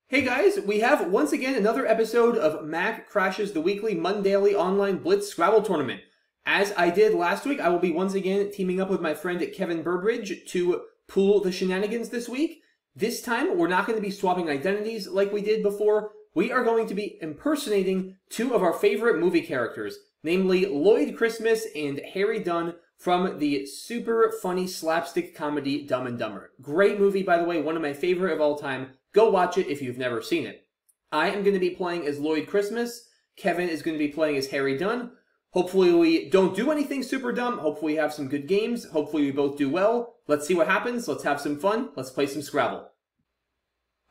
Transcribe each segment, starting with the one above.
Hey guys, we have once again another episode of Mac Crashes, the weekly Mondaily online Blitz Scrabble tournament. As I did last week, I will be once again teaming up with my friend Kevin Burbridge to pool the shenanigans this week. This time, we're not going to be swapping identities like we did before. We are going to be impersonating two of our favorite movie characters, namely Lloyd Christmas and Harry Dunn from the super funny slapstick comedy Dumb and Dumber. Great movie, by the way, one of my favorite of all time. Go watch it if you've never seen it. I am going to be playing as Lloyd Christmas. Kevin is going to be playing as Harry Dunn. Hopefully we don't do anything super dumb. Hopefully we have some good games. Hopefully we both do well. Let's see what happens. Let's have some fun. Let's play some Scrabble.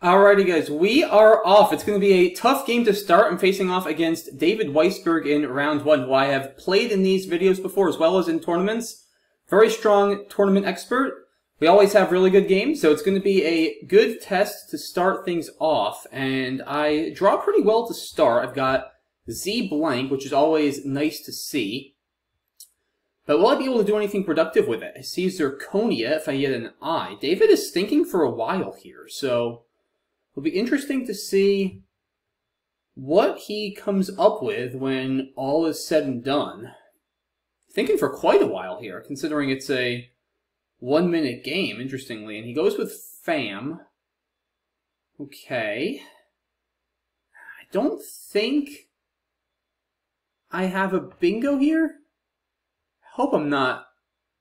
Alrighty guys, we are off. It's going to be a tough game to start. I'm facing off against David Weisberg in round one, who I have played in these videos before as well as in tournaments. Very strong tournament expert. We always have really good games, so it's going to be a good test to start things off. And I draw pretty well to start. I've got Z blank, which is always nice to see. But will I be able to do anything productive with it? I see zirconia if I get an I. David is thinking for a while here, so it'll be interesting to see what he comes up with when all is said and done. Thinking for quite a while here, considering it's a 1-minute game, interestingly, and he goes with fam. Okay. I don't think I have a bingo here. I hope I'm not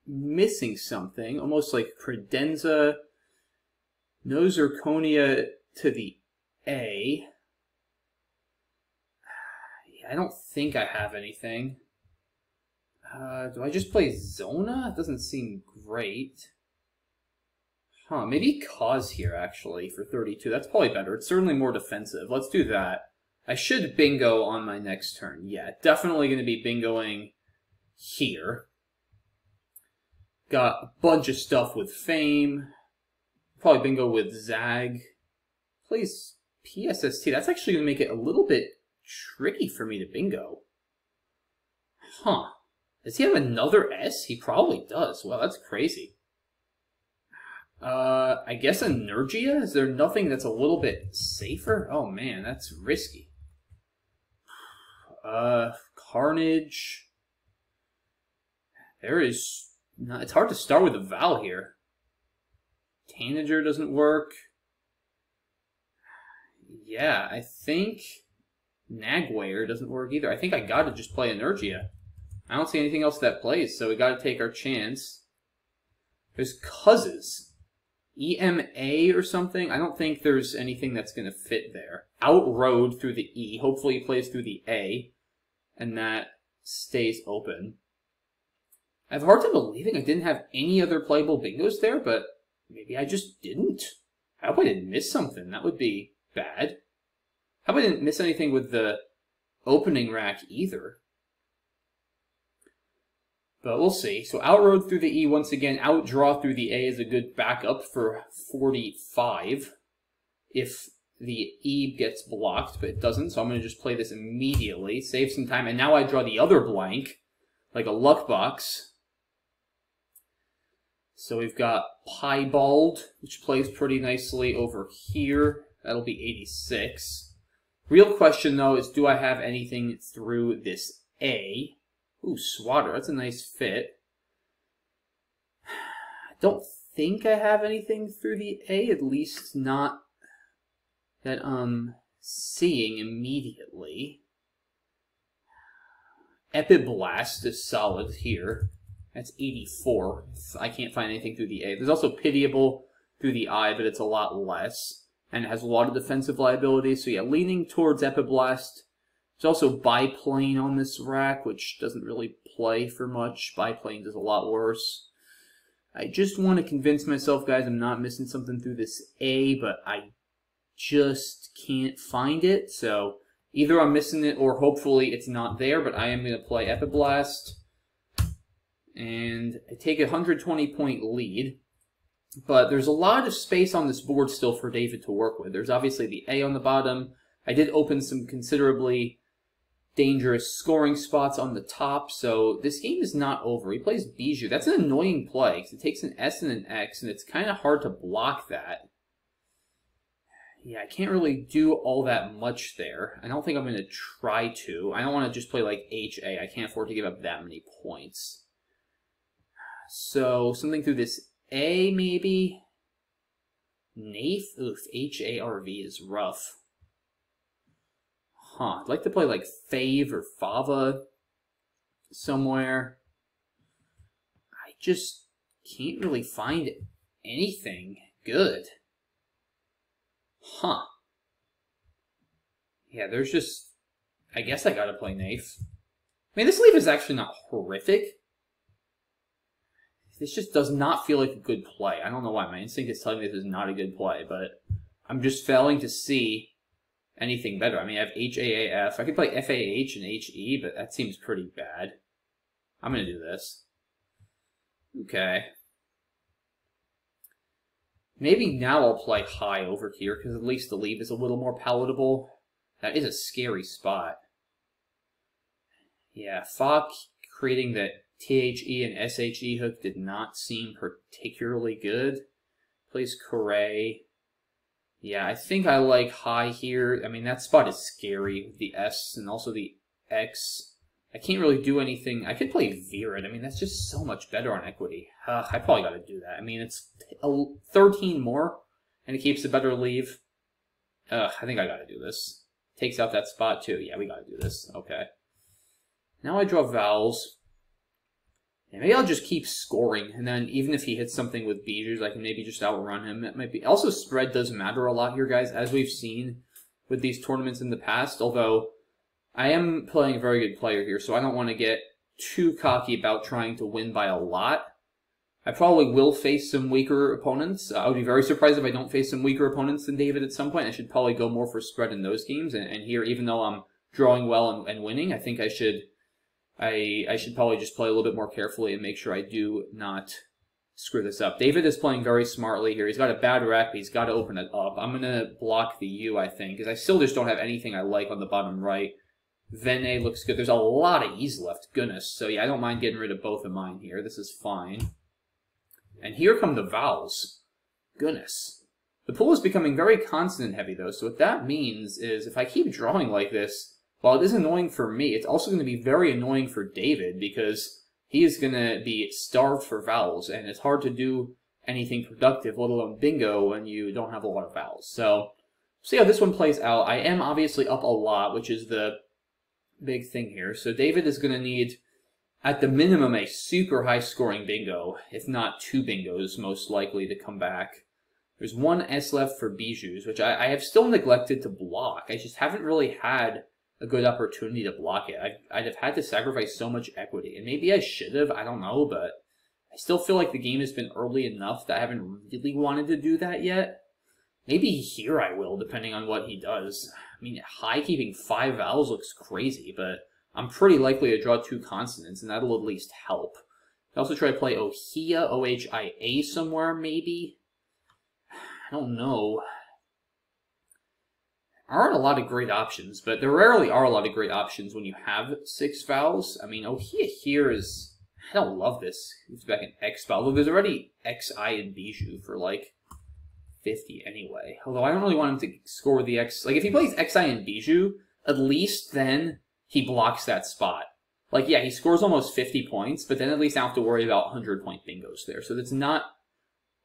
missing something. Almost like credenza, no zirconia to the A. Yeah, I don't think I have anything. Do I just play Zona? It doesn't seem great. Huh, maybe Cause here, actually, for 32. That's probably better. It's certainly more defensive. Let's do that. I should bingo on my next turn. Yeah, definitely going to be bingoing here. Got a bunch of stuff with Fame. Probably bingo with Zag. Plays PSST. That's actually going to make it a little bit tricky for me to bingo. Huh. Does he have another S? He probably does. Well, that's crazy. I guess Energia? Is there nothing that's a little bit safer? Oh man, that's risky. Carnage. There is... it's hard to start with a vowel here. Tanager doesn't work. Yeah, I think Nagwayer doesn't work either. I think I gotta just play Energia. I don't see anything else that plays, so we gotta take our chance. There's Cuzzes. EMA or something? I don't think there's anything that's gonna fit there. Outroad through the E. Hopefully he plays through the A. And that stays open. I have a hard time believing I didn't have any other playable bingos there, but maybe I just didn't. I hope I didn't miss something. That would be bad. I hope I didn't miss anything with the opening rack either. But we'll see. So outroad through the E once again. Outdraw through the A is a good backup for 45. If the E gets blocked, but it doesn't. So I'm going to just play this immediately. Save some time. And now I draw the other blank. Like a luck box. So we've got Piebald, which plays pretty nicely over here. That'll be 86. Real question, though, is do I have anything through this A? Ooh, Swatter. That's a nice fit. I don't think I have anything through the A, at least not that I'm seeing immediately. Epiblast is solid here. That's 84. I can't find anything through the A. There's also Pitiable through the I, but it's a lot less. And it has a lot of defensive liabilities. So yeah, leaning towards Epiblast. There's also Biplane on this rack, which doesn't really play for much. Biplane does a lot worse. I just want to convince myself, guys, I'm not missing something through this A, but I just can't find it. So either I'm missing it or hopefully it's not there, but I am going to play Epiblast. And I take a 120-point lead. But there's a lot of space on this board still for David to work with. There's obviously the A on the bottom. I did open some considerably dangerous scoring spots on the top, so this game is not over. He plays Bijou. That's an annoying play, because it takes an S and an X, and it's kind of hard to block that. Yeah, I can't really do all that much there. I don't think I'm going to try to. I don't want to just play like HA. I can't afford to give up that many points. So, something through this A, maybe? Nath? Oof, H-A-R-V is rough. Huh, I'd like to play like Fave or Fava somewhere. I just can't really find anything good. Huh. Yeah, there's just... I guess I gotta play Nath. I mean, this leaf is actually not horrific. This just does not feel like a good play. I don't know why. My instinct is telling me this is not a good play, but I'm just failing to see anything better. I mean, I have H-A-A-F. I could play F-A-H and H-E, but that seems pretty bad. I'm gonna do this. Okay. Maybe now I'll play high over here, because at least the leave is a little more palatable. That is a scary spot. Yeah, Fock creating the T-H-E and S-H-E hook did not seem particularly good. Plays Corray. Yeah, I think I like high here. I mean, that spot is scary with the S and also the X. I can't really do anything. I could play Virid. I mean, that's just so much better on equity. I probably got to do that. I mean, it's 13 more, and it keeps a better leave. I think I got to do this. Takes out that spot, too. Yeah, we got to do this. Okay. Now I draw vowels. And maybe I'll just keep scoring, and then even if he hits something with Bijous, I can maybe just outrun him. That might be... Also, spread does matter a lot here, guys, as we've seen with these tournaments in the past, although I am playing a very good player here, so I don't want to get too cocky about trying to win by a lot. I probably will face some weaker opponents. I would be very surprised if I don't face some weaker opponents than David at some point. I should probably go more for spread in those games, and here, even though I'm drawing well and winning, I think I should probably just play a little bit more carefully and make sure I do not screw this up. David is playing very smartly here. He's got a bad rack, but he's got to open it up. I'm going to block the U, I think, because I still just don't have anything I like on the bottom right. Vene looks good. There's a lot of E's left, goodness. So yeah, I don't mind getting rid of both of mine here. This is fine. And here come the vowels. Goodness. The pool is becoming very consonant heavy, though, so what that means is if I keep drawing like this, while it is annoying for me, it's also going to be very annoying for David, because he is going to be starved for vowels, and it's hard to do anything productive, let alone bingo, when you don't have a lot of vowels. So, see how this one plays out. I am obviously up a lot, which is the big thing here. So David is going to need, at the minimum, a super high-scoring bingo, if not 2 bingos, most likely, to come back. There's 1 S left for Bijous, which I have still neglected to block. I just haven't really had a good opportunity to block it. I'd have had to sacrifice so much equity, and maybe I should have, I don't know, but I still feel like the game has been early enough that I haven't really wanted to do that yet. Maybe here I will, depending on what he does. I mean, high keeping 5 vowels looks crazy, but I'm pretty likely to draw 2 consonants, and that'll at least help. I also try to play Ohia, O-H-I-A somewhere, maybe? I don't know. There aren't a lot of great options, but there rarely are a lot of great options when you have 6 vowels. I mean, Ohia here is... I don't love this. It's back in X vowel. Look, there's already X-I in Bijou for, like, 50 anyway. Although I don't really want him to score with the X... Like, if he plays X-I in Bijou, at least then he blocks that spot. Like, yeah, he scores almost 50 points, but then at least I don't have to worry about 100-point bingos there. So that's not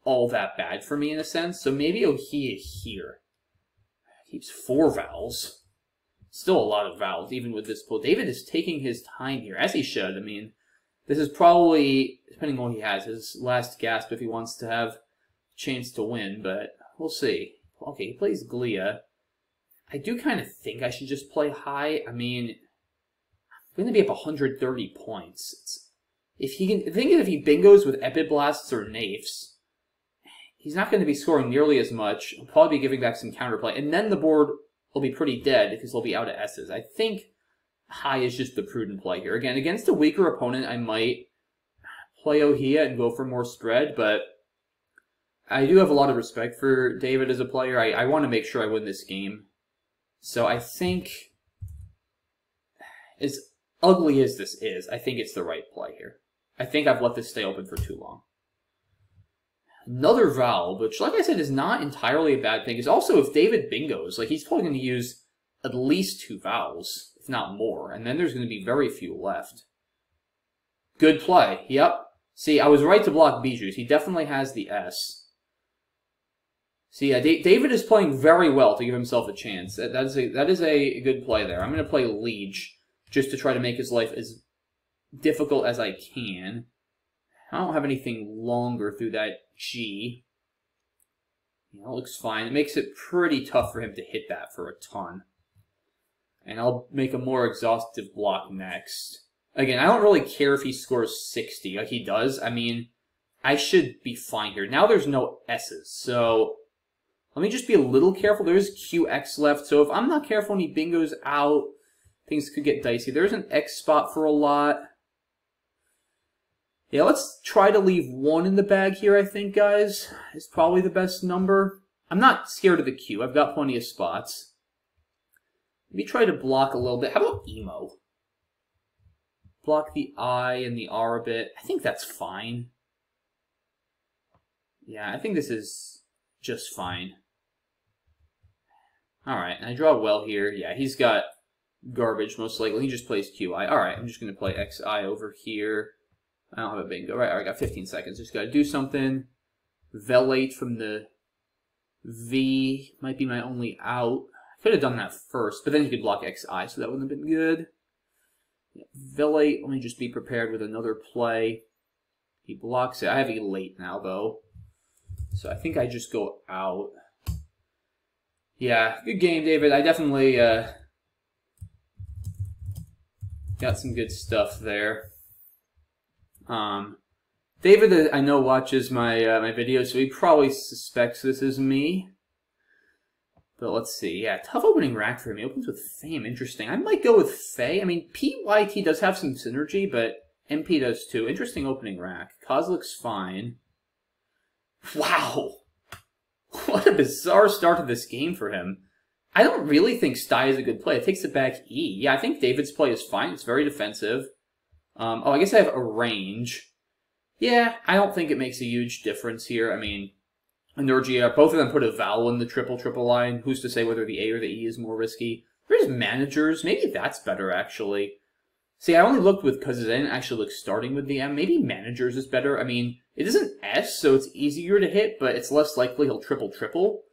all that bad for me in a sense. So maybe Ohia here. Keeps 4 vowels. Still a lot of vowels, even with this pull. David is taking his time here, as he should. I mean, this is probably, depending on what he has, his last gasp if he wants to have a chance to win, but we'll see. Okay, he plays Glia. I do kind of think I should just play high. I mean, I'm going to be up 130 points. If he can, the thing is, if he bingos with Epiblasts or Naifs, he's not going to be scoring nearly as much. He'll probably be giving back some counterplay. And then the board will be pretty dead because he'll be out of S's. I think high is just the prudent play here. Again, against a weaker opponent, I might play Ohia and go for more spread. But I do have a lot of respect for David as a player. I want to make sure I win this game. So I think, as ugly as this is, I think it's the right play here. I think I've let this stay open for too long. Another vowel, which, like I said, is not entirely a bad thing. Is also, if David bingos, like, he's probably going to use at least 2 vowels, if not more, and then there's going to be very few left. Good play. Yep. See, I was right to block Bijous. He definitely has the S. See, yeah, David is playing very well to give himself a chance. That is a good play there. I'm going to play Liege just to try to make his life as difficult as I can. I don't have anything longer through that G. Yeah, that looks fine. It makes it pretty tough for him to hit that for a ton. And I'll make a more exhaustive block next. Again, I don't really care if he scores 60 like he does. I mean, I should be fine here. Now there's no S's, so let me just be a little careful. There's QX left, so if I'm not careful and he bingos out, things could get dicey. There's an X spot for a lot. Yeah, let's try to leave 1 in the bag here, I think, guys. It's probably the best number. I'm not scared of the Q. I've got plenty of spots. Let me try to block a little bit. How about emo? Block the I and the R a bit. I think that's fine. Yeah, I think this is just fine. Alright, and I draw well here. Yeah, he's got garbage, most likely. He just plays QI. Alright, I'm just going to play XI over here. I don't have a bingo. Right, I got 15 seconds. Just got to do something. Velate from the V might be my only out. I could have done that first, but then he could block XI, so that wouldn't have been good. Yeah, Velate, let me just be prepared with another play. He blocks it. I have Elate now, though. So I think I just go out. Yeah, good game, David. I definitely got some good stuff there. David, I know, watches my my videos, so he probably suspects this is me. But let's see. Yeah, tough opening rack for him. He opens with Fame. Interesting. I might go with Fay. I mean, PYT does have some synergy, but MP does too. Interesting opening rack. Kozlik's fine. Wow. What a bizarre start to this game for him. I don't really think Sty is a good play. It takes it back E. Yeah, I think David's play is fine. It's very defensive. Oh, I guess I have a range. Yeah, I don't think it makes a huge difference here. I mean, Energia, both of them put a vowel in the triple line. Who's to say whether the A or the E is more risky? There's managers. Maybe that's better, actually. See, I only looked with, because I didn't actually look starting with the M. Maybe managers is better. I mean, it isn't S, so it's easier to hit, but it's less likely he'll triple.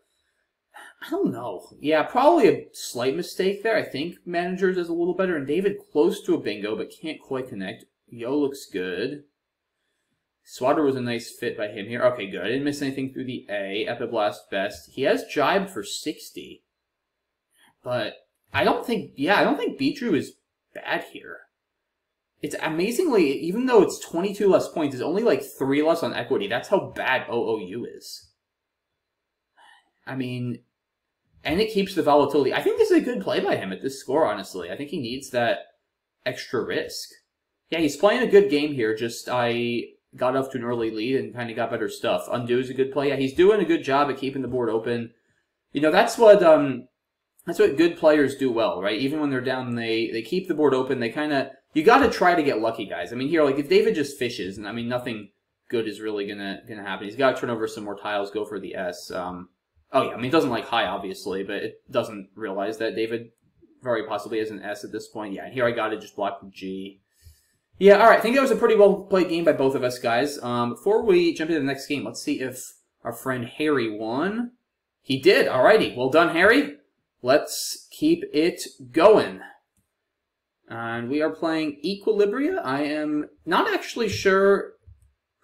I don't know. Yeah, probably a slight mistake there. I think managers is a little better. And David close to a bingo, but can't quite connect. Yo looks good. Swatter was a nice fit by him here. Okay, good. I didn't miss anything through the A. Epiblast best. He has Jibe for 60. But I don't think Beedrew is bad here. It's amazingly, even though it's 22 less points, it's only like 3 less on equity. That's how bad OOU is. I mean, and it keeps the volatility. I think this is a good play by him at this score, honestly. I think he needs that extra risk. Yeah, he's playing a good game here. Just, I got off to an early lead and kind of got better stuff. Undo is a good play. Yeah, he's doing a good job at keeping the board open. You know, that's what good players do well, right? Even when they're down, they keep the board open. They kind of, you got to try to get lucky, guys. I mean, here, like, if David just fishes, and I mean, nothing good is really gonna happen. He's got to turn over some more tiles, go for the S. Oh yeah, I mean, it doesn't like high, obviously, but it doesn't realize that David very possibly has an S at this point. Yeah, and here I got to just block the G. Yeah, all right. I think that was a pretty well-played game by both of us, guys. Before we jump into the next game, let's see if our friend Harry won. He did. All righty. Well done, Harry. Let's keep it going. And we are playing Equilibria. I am not actually sure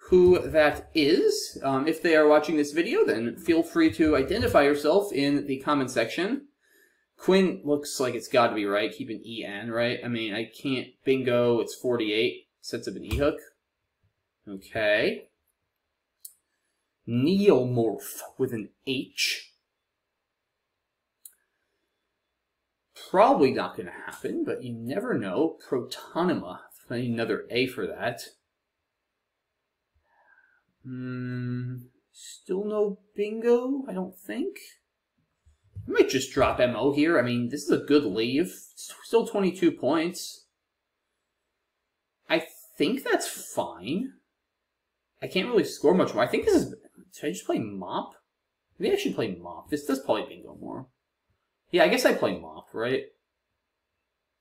who that is. If they are watching this video, then feel free to identify yourself in the comment section. Quinn looks like it's got to be right. Keep an EN, right? I mean, I can't bingo. It's 48. Sets up an E-hook. Okay. Neomorph with an H. Probably not going to happen, but you never know. Protonema. I need another A for that. Still no bingo, I don't think. I might just drop MO here. I mean, this is a good leave. It's still 22 points. I think that's fine. I can't really score much more. I think this is Should I just play Mop? Maybe I should play Mop. This does probably bingo more. Yeah, I guess I play Mop, right?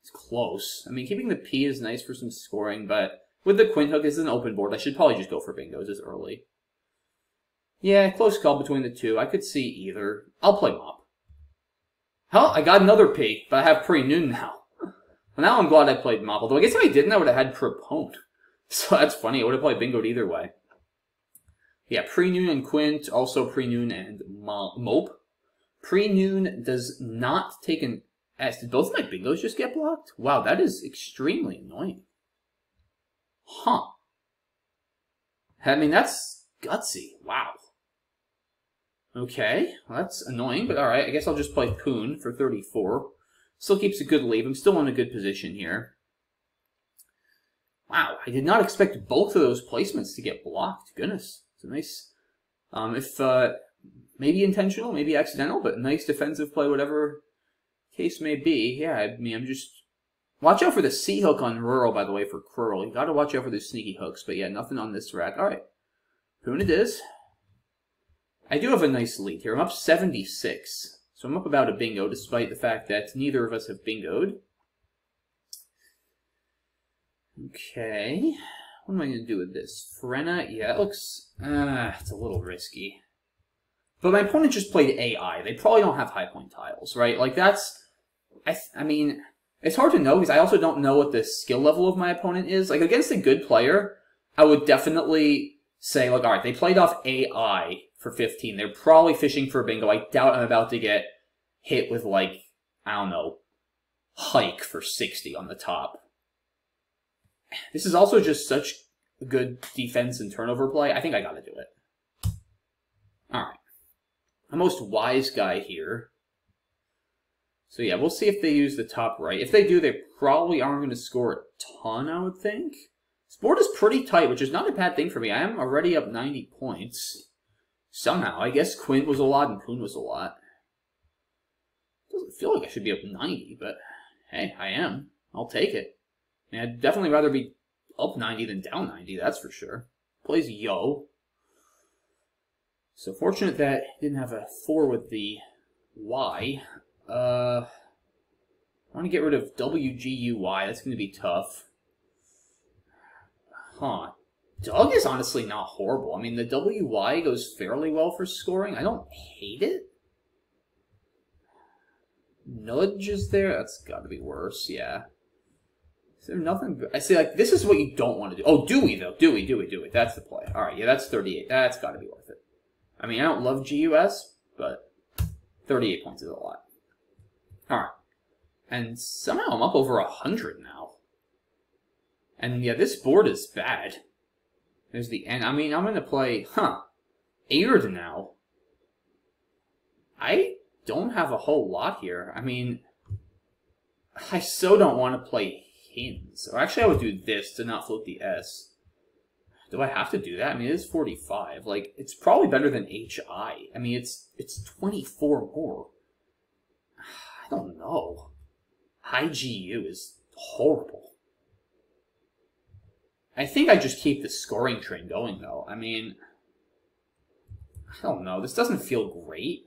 It's close. I mean, keeping the P is nice for some scoring, but with the Quint hook, this is an open board. I should probably just go for bingos as early. Yeah, close call between the two. I could see either. I'll play Mop. Hell, I got another P, but I have pre-noon now. Well, now I'm glad I played Mop. Although I guess if I didn't, I would have had Propone. So that's funny. I would have probably bingoed either way. Yeah, pre-noon and Quint, also pre-noon and Mope. Pre-noon does not take an S. Did both of my bingos just get blocked? Wow, that is extremely annoying. Huh. I mean, that's gutsy. Wow. Okay, well, that's annoying, but alright, I guess I'll just play Poon for 34. Still keeps a good lead. I'm still in a good position here. Wow, I did not expect both of those placements to get blocked. Goodness, it's a nice, maybe intentional, maybe accidental, but nice defensive play, whatever case may be. Yeah, I mean, I'm just... Watch out for the C hook on Rural, by the way, for Curl. You gotta watch out for the sneaky hooks, but yeah, nothing on this rack. Alright, Poon it is. I do have a nice lead here. I'm up 76. So I'm up about a bingo, despite the fact that neither of us have bingoed. Okay. What am I going to do with this? Frena? Yeah, it looks... it's a little risky. But my opponent just played AI. They probably don't have high point tiles, right? Like, that's... I mean, it's hard to know, because I also don't know what the skill level of my opponent is. Like, against a good player, I would definitely say, like, alright, they played off AI for 15. They're probably fishing for a bingo. I doubt I'm about to get hit with, like, I don't know, Hike for 60 on the top. This is also just such good defense and turnover play. I think I gotta do it. Alright. The most wise guy here. So yeah, we'll see if they use the top right. If they do, they probably aren't going to score a ton, I would think. This board is pretty tight, which is not a bad thing for me. I am already up 90 points. Somehow. I guess Quint was a lot and Poon was a lot. Doesn't feel like I should be up 90, but hey, I am. I'll take it. I mean, I'd definitely rather be up 90 than down 90, that's for sure. Plays Yo. So fortunate that I didn't have a 4 with the Y. I want to get rid of WGUY. That's going to be tough. Huh. Doug is honestly not horrible. I mean, the WY goes fairly well for scoring. I don't hate it. Nudge is there. That's got to be worse, yeah. Is there nothing... I see, like, this is what you don't want to do. Oh, Dewey, though. Dewey. That's the play. All right, yeah, that's 38. That's got to be worth it. I mean, I don't love GUS, but 38 points is a lot. All right. And somehow I'm up over 100 now. And, yeah, this board is bad. There's the end. I mean, I'm going to play, Aird now. I don't have a whole lot here. I mean, I so don't want to play Hins. Or actually, I would do this to not float the S. Do I have to do that? I mean, it is 45. Like, it's probably better than HI. I mean, it's 24 more. I don't know. High GU is horrible. I think I just keep the scoring train going, though. I mean, I don't know. This doesn't feel great.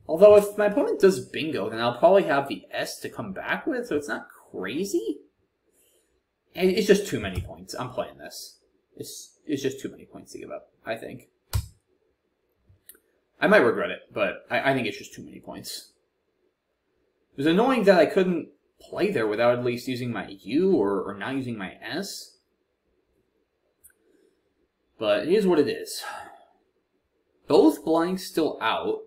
Although, if my opponent does bingo, then I'll probably have the S to come back with, so it's not crazy. And it's just too many points. I'm playing this. It's just too many points to give up, I think. I might regret it, but I think it's just too many points. It was annoying that I couldn't play there without at least using my U or not using my S. But it is what it is. Both blanks still out.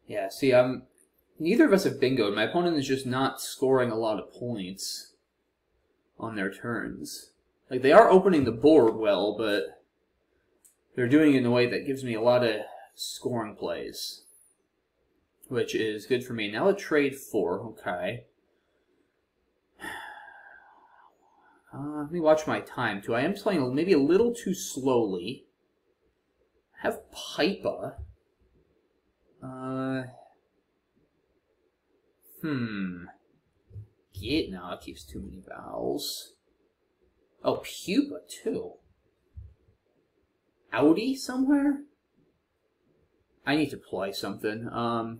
Yeah, see, neither of us have bingoed. My opponent is just not scoring a lot of points on their turns. Like, they are opening the board well, but they're doing it in a way that gives me a lot of scoring plays, which is good for me. Now a trade 4, okay. Let me watch my time, too. I am playing maybe a little too slowly. I have Pipa. Git, no, it keeps too many vowels. Oh, pupa, too. outie somewhere? I need to play something. I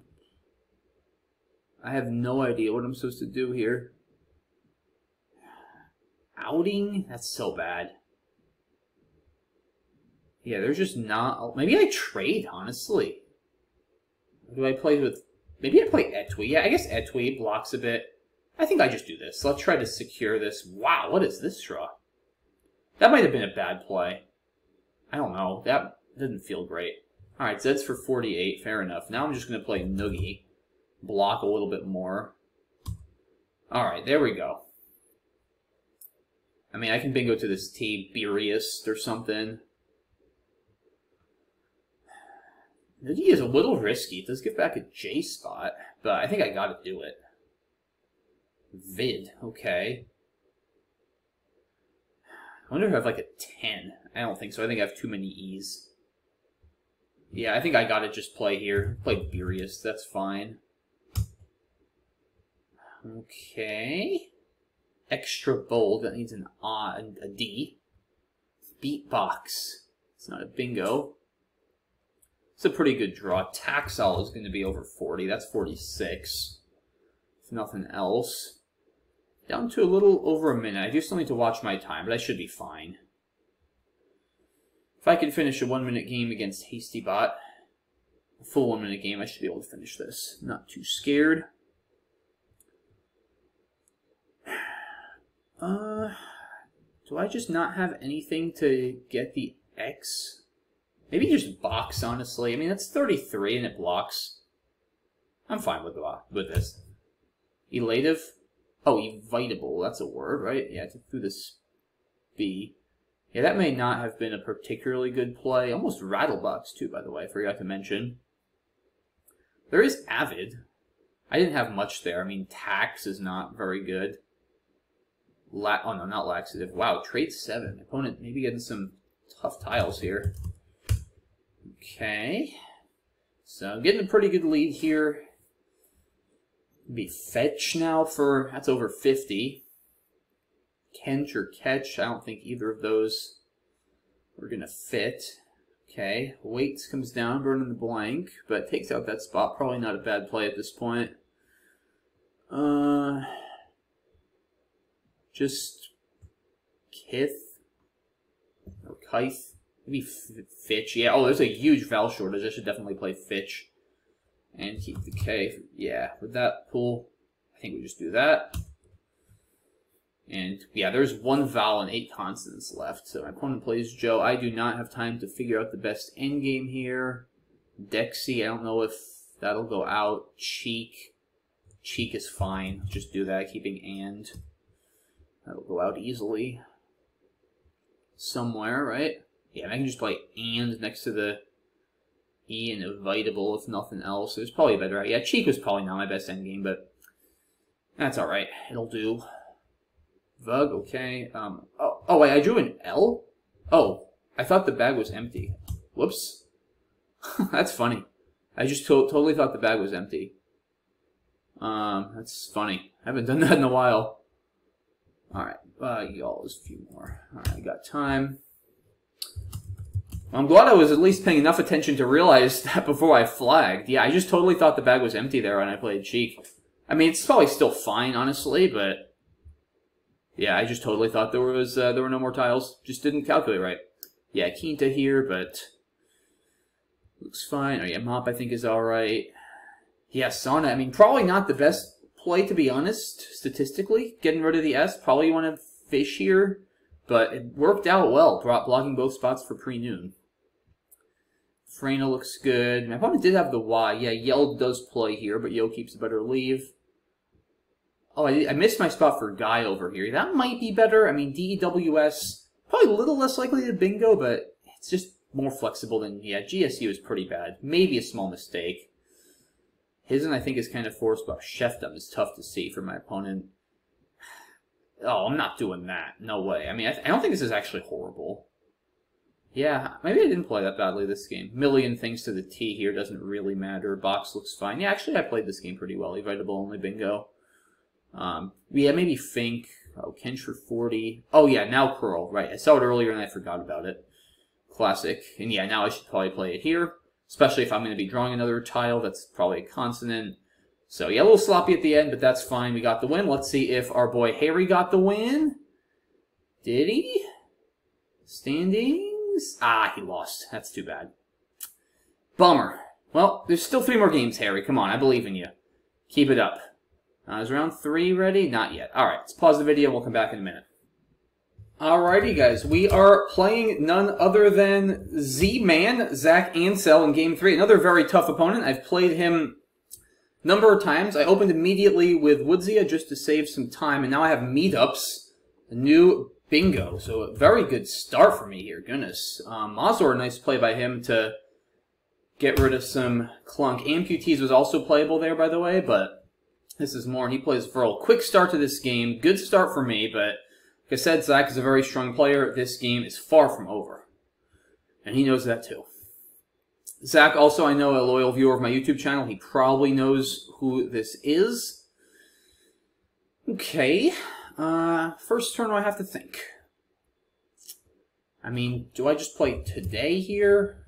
have no idea what I'm supposed to do here. Outing? That's so bad. Yeah, there's just not... Maybe I trade, honestly. Or do I play with... Maybe I play Etui. Yeah, I guess Etui blocks a bit. I think I just do this. Let's try to secure this. Wow, what is this draw? That might have been a bad play. I don't know. That didn't feel great. Alright, Zed's for 48. Fair enough. Now I'm just going to play Noogie. Block a little bit more. Alright, there we go. I mean, I can bingo to this Tiberius or something. Noogie is a little risky. It does give back a J spot, but I think I gotta do it. Vid, okay. I wonder if I have like a 10. I don't think so. I think I have too many E's. Yeah, I think I gotta just play here. Play Burius, that's fine. Okay. Extra bold, that needs an a D. Beatbox. It's not a bingo. It's a pretty good draw. Taxol is going to be over 40. That's 46. If nothing else. Down to a little over a minute. I do still need to watch my time, but I should be fine. If I can finish a 1-minute game against HastyBot, a full 1-minute game, I should be able to finish this. Not too scared. Do I just not have anything to get the X? Maybe just box, honestly. I mean, that's 33 and it blocks. I'm fine with this. Elative? Oh, evitable. That's a word, right? Yeah, through this B. Yeah, that may not have been a particularly good play. Almost Rattlebox, too, by the way. I forgot to mention. There is Avid. I didn't have much there. I mean, Tax is not very good. Oh, no, not Laxative. Wow, trade 7. Opponent maybe getting some tough tiles here. Okay. So, I'm getting a pretty good lead here. Maybe Fetch now for... That's over 50. Kench or Catch. I don't think either of those are going to fit. Okay. Waits comes down, burning the blank, but takes out that spot. Probably not a bad play at this point. Just Kith or Kyth. Maybe Fitch. Yeah, oh, there's a huge Val shortage. I should definitely play Fitch. And keep the K. Yeah, with that pull, I think we just do that. And yeah, there's 1 vowel and 8 consonants left. So my opponent plays Joe. I do not have time to figure out the best endgame here. Dexy, I don't know if that'll go out. Cheek. Cheek is fine. Just do that, keeping and. That'll go out easily. Somewhere, right? Yeah, I can just play and next to the E and evitable if nothing else. There's probably a better... Yeah, Cheek was probably not my best endgame, but that's alright. It'll do. Vug, okay. Oh, wait, I drew an L? Oh, I thought the bag was empty. Whoops. That's funny. I just totally thought the bag was empty. That's funny. I haven't done that in a while. Alright, y'all, there's a few more. Alright, I got time. I'm glad I was at least paying enough attention to realize that before I flagged. Yeah, I just totally thought the bag was empty there when I played Cheek. I mean, it's probably still fine, honestly, but... Yeah, I just totally thought there were no more tiles. Just didn't calculate right. Yeah, Quinta here, but... Looks fine. Oh yeah, Mop I think is alright. Yeah, Sauna, I mean, probably not the best play, to be honest, statistically. Getting rid of the S, probably want to fish here, but it worked out well, blocking both spots for pre-noon. Freyna looks good. My opponent did have the Y. Yeah, Yell does play here, but Yo keeps a better leave. Oh, I missed my spot for Guy over here. That might be better. I mean, DEWS, probably a little less likely to bingo, but it's just more flexible than, yeah, GSU is pretty bad. Maybe a small mistake. His, and I think, is kind of forced, but Chefdom is tough to see for my opponent. Oh, I'm not doing that. No way. I mean, I don't think this is actually horrible. Yeah, maybe I didn't play that badly this game. Million things to the T here doesn't really matter. Box looks fine. Yeah, actually, I played this game pretty well. Evitable only bingo. Yeah, maybe Fink. Oh, Kench for 40. Oh, yeah, now Curl. Right, I saw it earlier and I forgot about it. Classic. And yeah, now I should probably play it here, especially if I'm going to be drawing another tile. That's probably a consonant. So yeah, a little sloppy at the end, but that's fine. We got the win. Let's see if our boy Harry got the win. Did he? Standings? Ah, he lost. That's too bad. Bummer. Well, there's still 3 more games, Harry. Come on, I believe in you. Keep it up. Is round 3 ready? Not yet. Alright, let's pause the video and we'll come back in a minute. Alrighty, guys. We are playing none other than Z-Man, Zach Ansell, in Game 3. Another very tough opponent. I've played him a number of times. I opened immediately with Woodsia just to save some time, and now I have meetups, a new bingo. So a very good start for me here. Goodness. Mazur, a nice play by him to get rid of some clunk. Amputees was also playable there, by the way, but this is more. He plays Vril. Quick start to this game. Good start for me, but like I said, Zach is a very strong player. This game is far from over. And he knows that too. Zach, also, I know, a loyal viewer of my YouTube channel. He probably knows who this is. Okay. First turn I have to think. I mean, do I just play today here?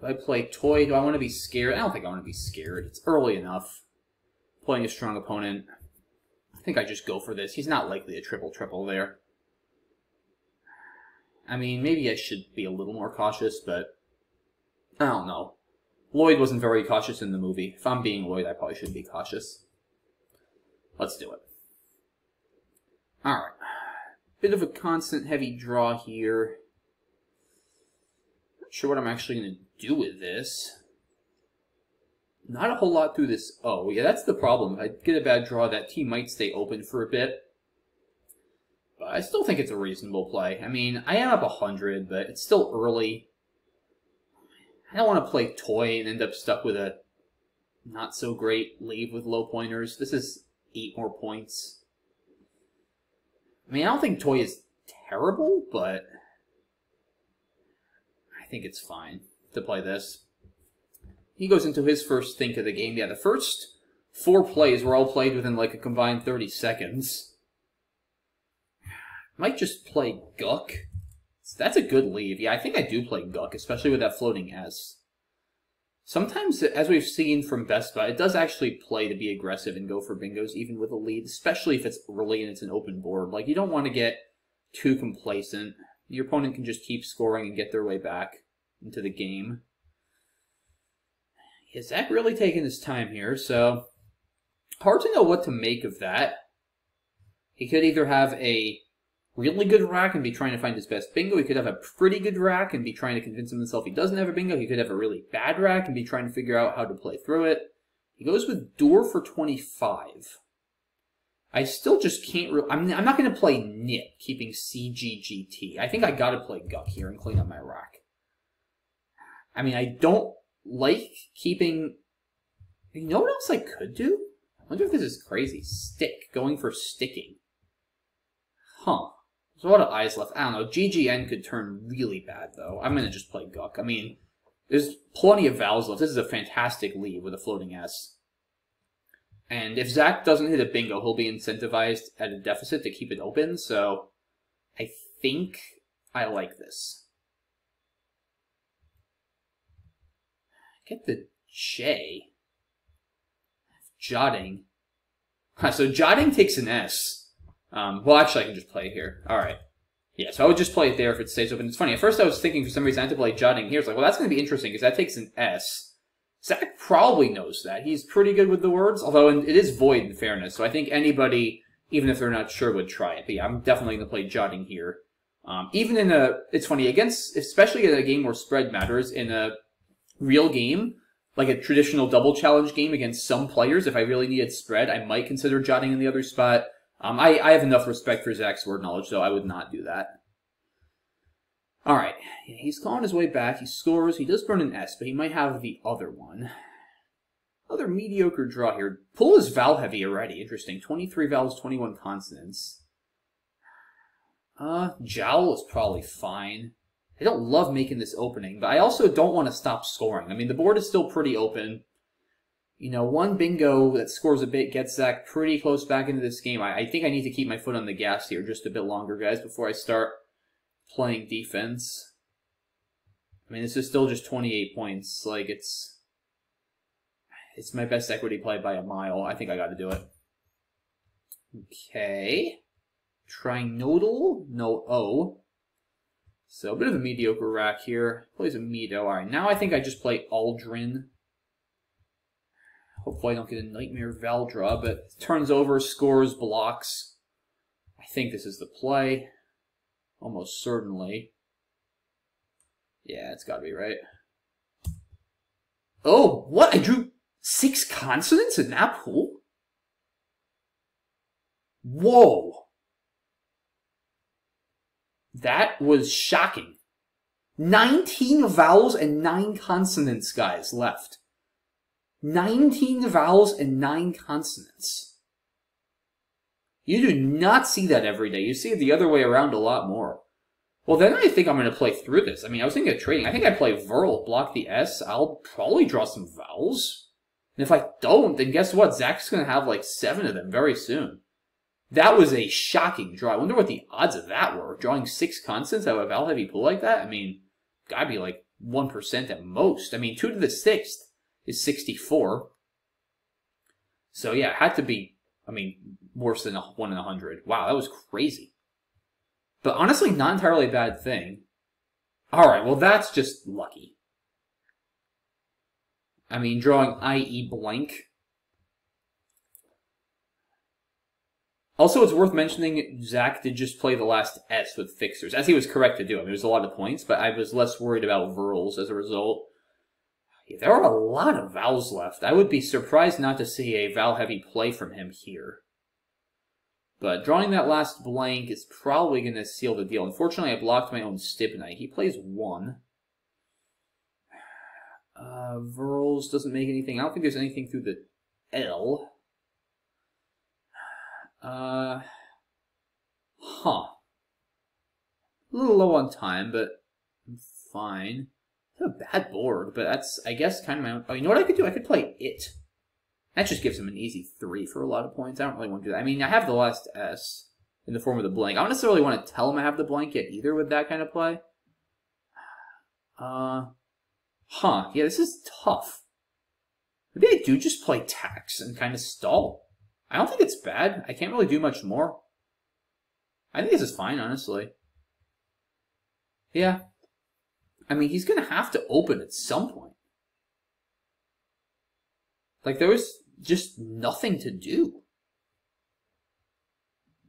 Do I play toy? Do I want to be scared? I don't think I want to be scared. It's early enough. Playing a strong opponent. I think I just go for this. He's not likely a triple-triple there. I mean, maybe I should be a little more cautious, but I don't know. Lloyd wasn't very cautious in the movie. If I'm being Lloyd, I probably should be cautious. Let's do it. Alright. Bit of a constant heavy draw here. Not sure what I'm actually going to do with this. Not a whole lot through this. Oh, yeah, that's the problem. If I get a bad draw, that T might stay open for a bit. But I still think it's a reasonable play. I mean, I am up 100, but it's still early. I don't want to play toy and end up stuck with a not-so-great leave with low pointers. This is 8 more points. I mean, I don't think toy is terrible, but I think it's fine to play this. He goes into his first think of the game. Yeah, the first 4 plays were all played within like a combined 30 seconds. Might just play Guck. That's a good leave. Yeah, I think I do play Guck, especially with that floating S. Sometimes, as we've seen from Best Buy, it does actually play to be aggressive and go for bingos, even with a lead, especially if it's early and it's an open board. Like, you don't want to get too complacent. Your opponent can just keep scoring and get their way back into the game. Yeah, Zach really taking his time here, so hard to know what to make of that. He could either have a really good rack and be trying to find his best bingo. He could have a pretty good rack and be trying to convince himself he doesn't have a bingo. He could have a really bad rack and be trying to figure out how to play through it. He goes with Door for 25. I still just can't... I'm not going to play Nit, keeping CGGT. I think I got to play Guck here and clean up my rack. I mean, I don't like keeping... You know what else I could do? I wonder if this is crazy. Stick. Going for sticking. Huh. There's a lot of eyes left. I don't know. GGN could turn really bad, though. I'm going to just play Guck. I mean, there's plenty of vowels left. This is a fantastic lead with a floating S. And if Zach doesn't hit a bingo, he'll be incentivized at a deficit to keep it open. So I think I like this. Get the J. Jotting. So jotting takes an S. Well, actually, I can just play it here. Alright. Yeah, so I would just play it there if it stays open. It's funny. At first, I was thinking for some reason I had to play jotting here. It's like, well, that's going to be interesting because that takes an S. Zach probably knows that. He's pretty good with the words, although it is void in fairness. So I think anybody, even if they're not sure, would try it. But yeah, I'm definitely going to play jotting here. Even in a... It's funny, especially in a game where spread matters, in a real game, like a traditional double challenge game against some players, if I really needed spread, I might consider jotting in the other spot. I have enough respect for Zach's word knowledge, though I would not do that. Alright, yeah, he's clawing his way back, he scores, he does burn an S, but he might have the other one. Other mediocre draw here. Pull is vowel heavy already, interesting. 23 vowels, 21 consonants. Jowl is probably fine. I don't love making this opening, but I also don't want to stop scoring. I mean, the board is still pretty open. You know, one bingo that scores a bit gets Zach pretty close back into this game. I think I need to keep my foot on the gas here just a bit longer, guys, before I start playing defense. I mean, this is still just 28 points. Like, it's my best equity play by a mile. I think I got to do it. Okay. Trinodal, no O. So a bit of a mediocre rack here. Plays a Mido. Alright, now I think I just play Aldrin. Hopefully I don't get a Nightmare Valdra, but turns over, scores, blocks. I think this is the play. Almost certainly. Yeah, it's gotta be right. Oh, what? I drew 6 consonants in that pool? Whoa. That was shocking. 19 vowels and 9 consonants, guys, left. 19 vowels and 9 consonants. You do not see that every day. You see it the other way around a lot more. Well, then I think I'm going to play through this. I mean, I was thinking of trading. I think I play Verl, block the S. I'll probably draw some vowels. And if I don't, then guess what? Zach's going to have like 7 of them very soon. That was a shocking draw. I wonder what the odds of that were. Drawing 6 consonants out of a vowel heavy pool like that? I mean, gotta be like 1% at most. I mean, 2 to the 6th is 64. So yeah, it had to be, I mean, worse than 1 in 100. Wow, that was crazy. But honestly, not entirely a bad thing. Alright, well that's just lucky. I mean, drawing IE blank. Also, it's worth mentioning, Zach did just play the last S with fixers, as he was correct to do. I mean, there's a lot of points, but I was less worried about Verls as a result. Yeah, there are a lot of vowels left. I would be surprised not to see a vowel-heavy play from him here. But drawing that last blank is probably going to seal the deal. Unfortunately, I blocked my own Stibnite. He plays 1. Verls doesn't make anything. I don't think there's anything through the L. Huh. A little low on time, but I'm fine. It's a bad board, but that's, I guess, kind of my own. Oh, you know what I could do? I could play it. That just gives him an easy 3 for a lot of points. I don't really want to do that. I mean, I have the last S in the form of the blank. I don't necessarily want to tell him I have the blank yet either with that kind of play. Huh. Yeah, this is tough. Maybe I do just play tax and kind of stall. I don't think it's bad. I can't really do much more. I think this is fine, honestly. Yeah. I mean, he's going to have to open at some point. Like, there was just nothing to do.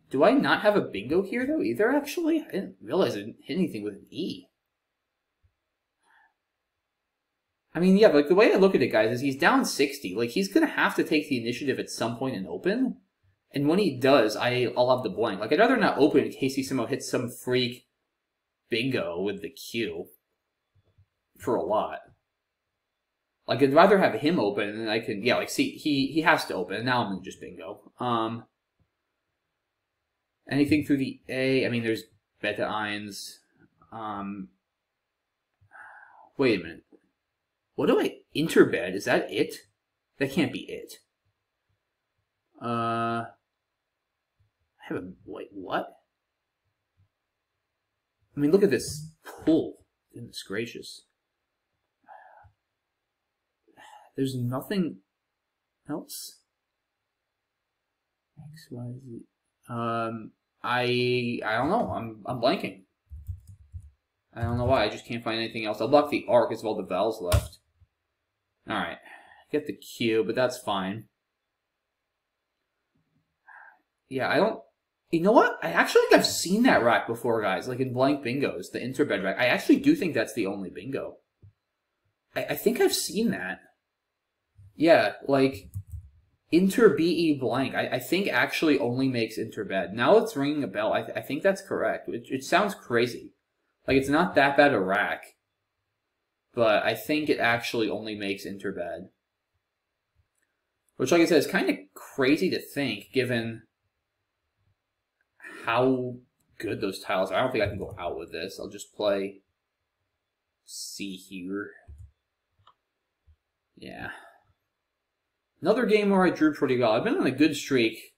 Do I not have a bingo here, though, either, actually? I didn't realize I didn't hit anything with an E. I mean, yeah, like, the way I look at it, guys, is he's down 60. Like, he's going to have to take the initiative at some point and open. And when he does, I'll have the blank. Like, I'd rather not open in case he somehow hits some freak bingo with the Q. For a lot. Like, I'd rather have him open, and then I can, yeah, like, see, he has to open, and now I'm going to just bingo. Anything through the A? I mean, there's beta eins. Wait a minute. What do I, interbed, is that it? That can't be it. I have a, wait, what? I mean, look at this pool. Goodness gracious. There's nothing else. X, Y, Z. I don't know. I'm blanking. I don't know why. I just can't find anything else. I'll block the R because of all the vowels left. All right, get the Q, but that's fine. Yeah, I don't. You know what? I actually think I've seen that rack before, guys. Like in blank bingos, the interbed rack. I actually do think that's the only bingo. I think I've seen that. Yeah, like inter BE blank. I think actually only makes interbed. Now it's ringing a bell. I think that's correct. It sounds crazy. Like it's not that bad a rack. But I think it actually only makes interbed. Which, like I said, is kind of crazy to think, given how good those tiles are. I don't think I can go out with this. I'll just play C here. Yeah. Another game where I drew pretty well. I've been on a good streak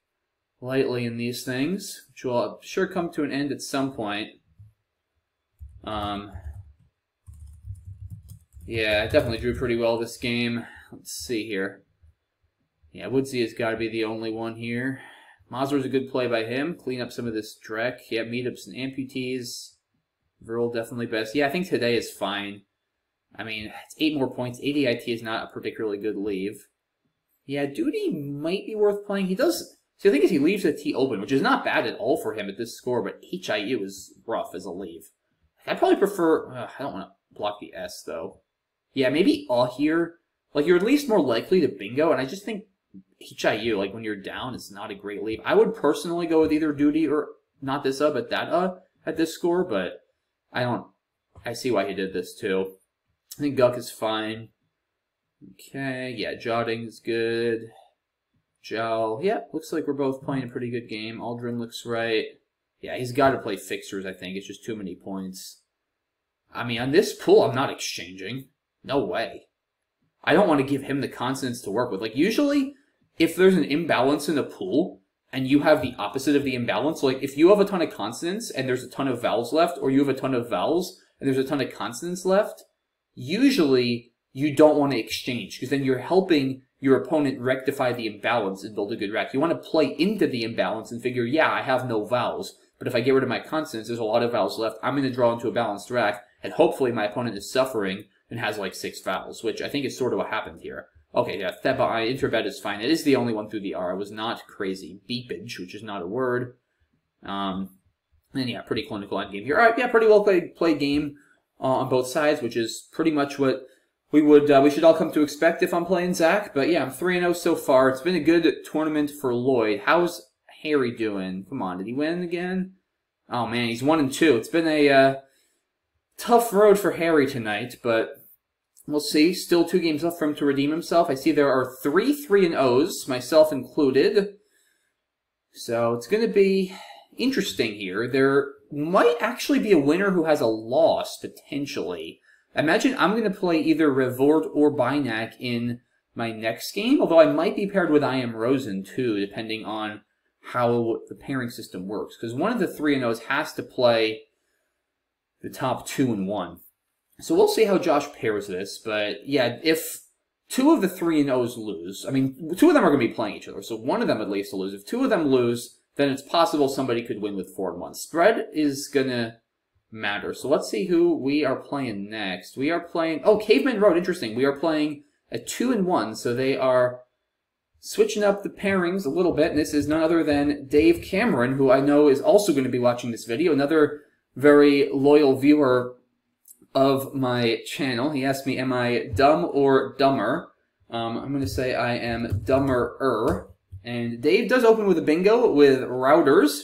lately in these things, which will I'm sure come to an end at some point. Yeah, I definitely drew pretty well this game. Let's see here. Yeah, Woodsy has got to be the only one here. Mazur's a good play by him. Clean up some of this Drek. Yeah, meetups and amputees. Verl definitely best. Yeah, I think today is fine. I mean, it's 8 more points. ADIT is not a particularly good leave. Yeah, Duty might be worth playing. He does... See, the thing is he leaves the T open, which is not bad at all for him at this score, but HIU is rough as a leave. I probably prefer... I don't want to block the S, though. Yeah, maybe here. Like, you're at least more likely to bingo, and I just think HIU, like, when you're down, is not a great leave. I would personally go with either Duty or not this but that at this score, but I see why he did this, too. I think Guk is fine. Okay, yeah, Jotting is good. Jowl, yeah, looks like we're both playing a pretty good game. Aldrin looks right. Yeah, he's got to play fixers, I think. It's just too many points. I mean, on this pool, I'm not exchanging. No way. I don't want to give him the consonants to work with. Like, usually, if there's an imbalance in a pool, and you have the opposite of the imbalance, like, if you have a ton of consonants, and there's a ton of vowels left, or you have a ton of vowels, and there's a ton of consonants left, usually, you don't want to exchange, because then you're helping your opponent rectify the imbalance and build a good rack. You want to play into the imbalance and figure, yeah, I have no vowels, but if I get rid of my consonants, there's a lot of vowels left. I'm going to draw into a balanced rack, and hopefully my opponent is suffering and has like 6 vowels, which I think is sort of what happened here. Okay, yeah, Theba, interbed is fine. It is the only one through the R. I was not crazy. Beepage, which is not a word. And yeah, pretty clinical endgame here. All right, yeah, pretty well played game on both sides, which is pretty much what we should all come to expect if I'm playing Zach. But yeah, I'm 3-0 so far. It's been a good tournament for Lloyd. How's Harry doing? Come on, did he win again? Oh man, he's 1-2. It's been a tough road for Harry tonight, but we'll see. Still 2 games left for him to redeem himself. I see there are 3 3-0s, myself included. So it's going to be interesting here. There might actually be a winner who has a loss, potentially. Imagine I'm going to play either Revort or Bynack in my next game, although I might be paired with I Am Rosen too, depending on how the pairing system works. Because one of the 3-0s has to play the top 2 and 1. So we'll see how Josh pairs this, but yeah, if 2 of the 3-0s lose, I mean, 2 of them are going to be playing each other, so one of them at least will lose. If 2 of them lose, then it's possible somebody could win with 4 and 1. Spread is going to matter. So let's see who we are playing next. We are playing, oh, Caveman Road, interesting. We are playing a 2 and 1, so they are switching up the pairings a little bit, and this is none other than Dave Cameron, who I know is also going to be watching this video, another very loyal viewer of my channel. He asked me, am I dumb or dumber? I'm going to say I am dumber-er. And Dave does open with a bingo with routers.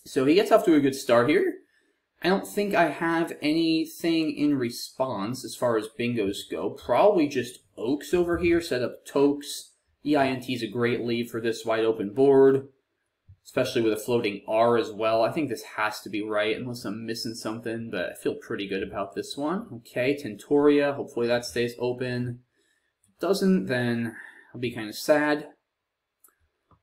So he gets off to a good start here. I don't think I have anything in response as far as bingos go. Probably just Oaks over here. Set up Tokes. EINT is a great lead for this wide open board, especially with a floating R as well. I think this has to be right, unless I'm missing something, but I feel pretty good about this one. Okay, Tentoria, hopefully that stays open. If it doesn't, then I'll be kind of sad.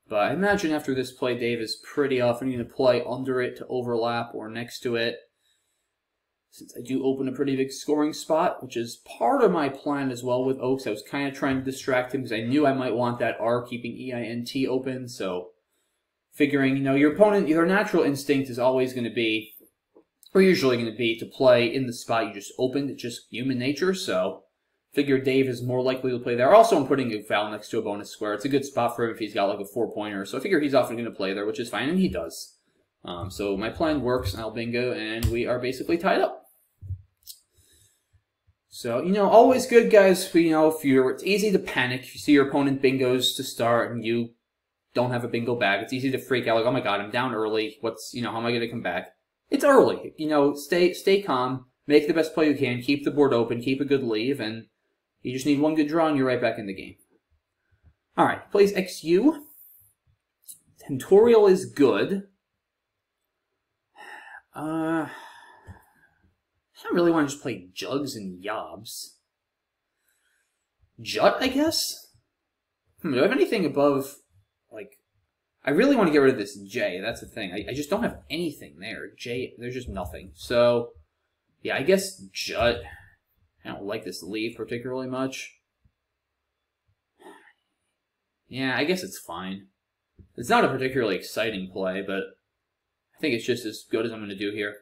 But I imagine after this play, Dave is pretty often going to play under it to overlap or next to it, since I do open a pretty big scoring spot, which is part of my plan as well with Oaks. I was kind of trying to distract him because I knew I might want that R keeping EINT open, so figuring, you know, your opponent, your natural instinct is always going to be, or usually going to be, to play in the spot you just opened. It's just human nature, so figure Dave is more likely to play there. Also, I'm putting a vowel next to a bonus square. It's a good spot for him if he's got like a 4-pointer, so I figure he's often going to play there, which is fine, and he does. So my plan works, I'll bingo, and we are basically tied up. So, you know, always good, guys. You know, it's easy to panic. If you see your opponent bingos to start and you don't have a bingo bag, it's easy to freak out, like, oh my god, I'm down early. How am I going to come back? It's early. You know, stay calm, make the best play you can, keep the board open, keep a good leave, and you just need one good draw and you're right back in the game. Alright, plays XU. Tentorial is good. I really want to just play Jugs and Yobs. Jut, I guess? Do I have anything above, like, I really want to get rid of this J, that's the thing. I just don't have anything there. J, there's just nothing. So, yeah, I guess Jut. I don't like this leave particularly much. Yeah, I guess it's fine. It's not a particularly exciting play, but I think it's just as good as I'm going to do here.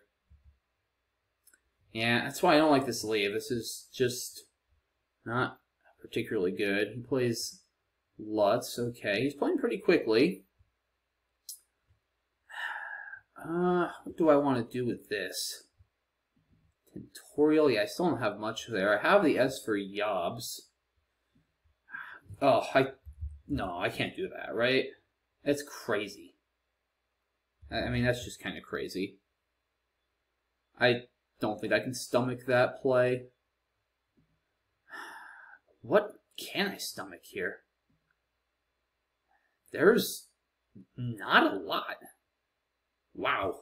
Yeah, that's why I don't like this leave. This is just not particularly good. He plays Lutz. Okay, he's playing pretty quickly. What do I want to do with this? Tutorial? Yeah, I still don't have much there. I have the S for Yobs. Oh, no, I can't do that, right? That's crazy. I mean, that's just kind of crazy. I don't think I can stomach that play. What can I stomach here? There's not a lot. Wow.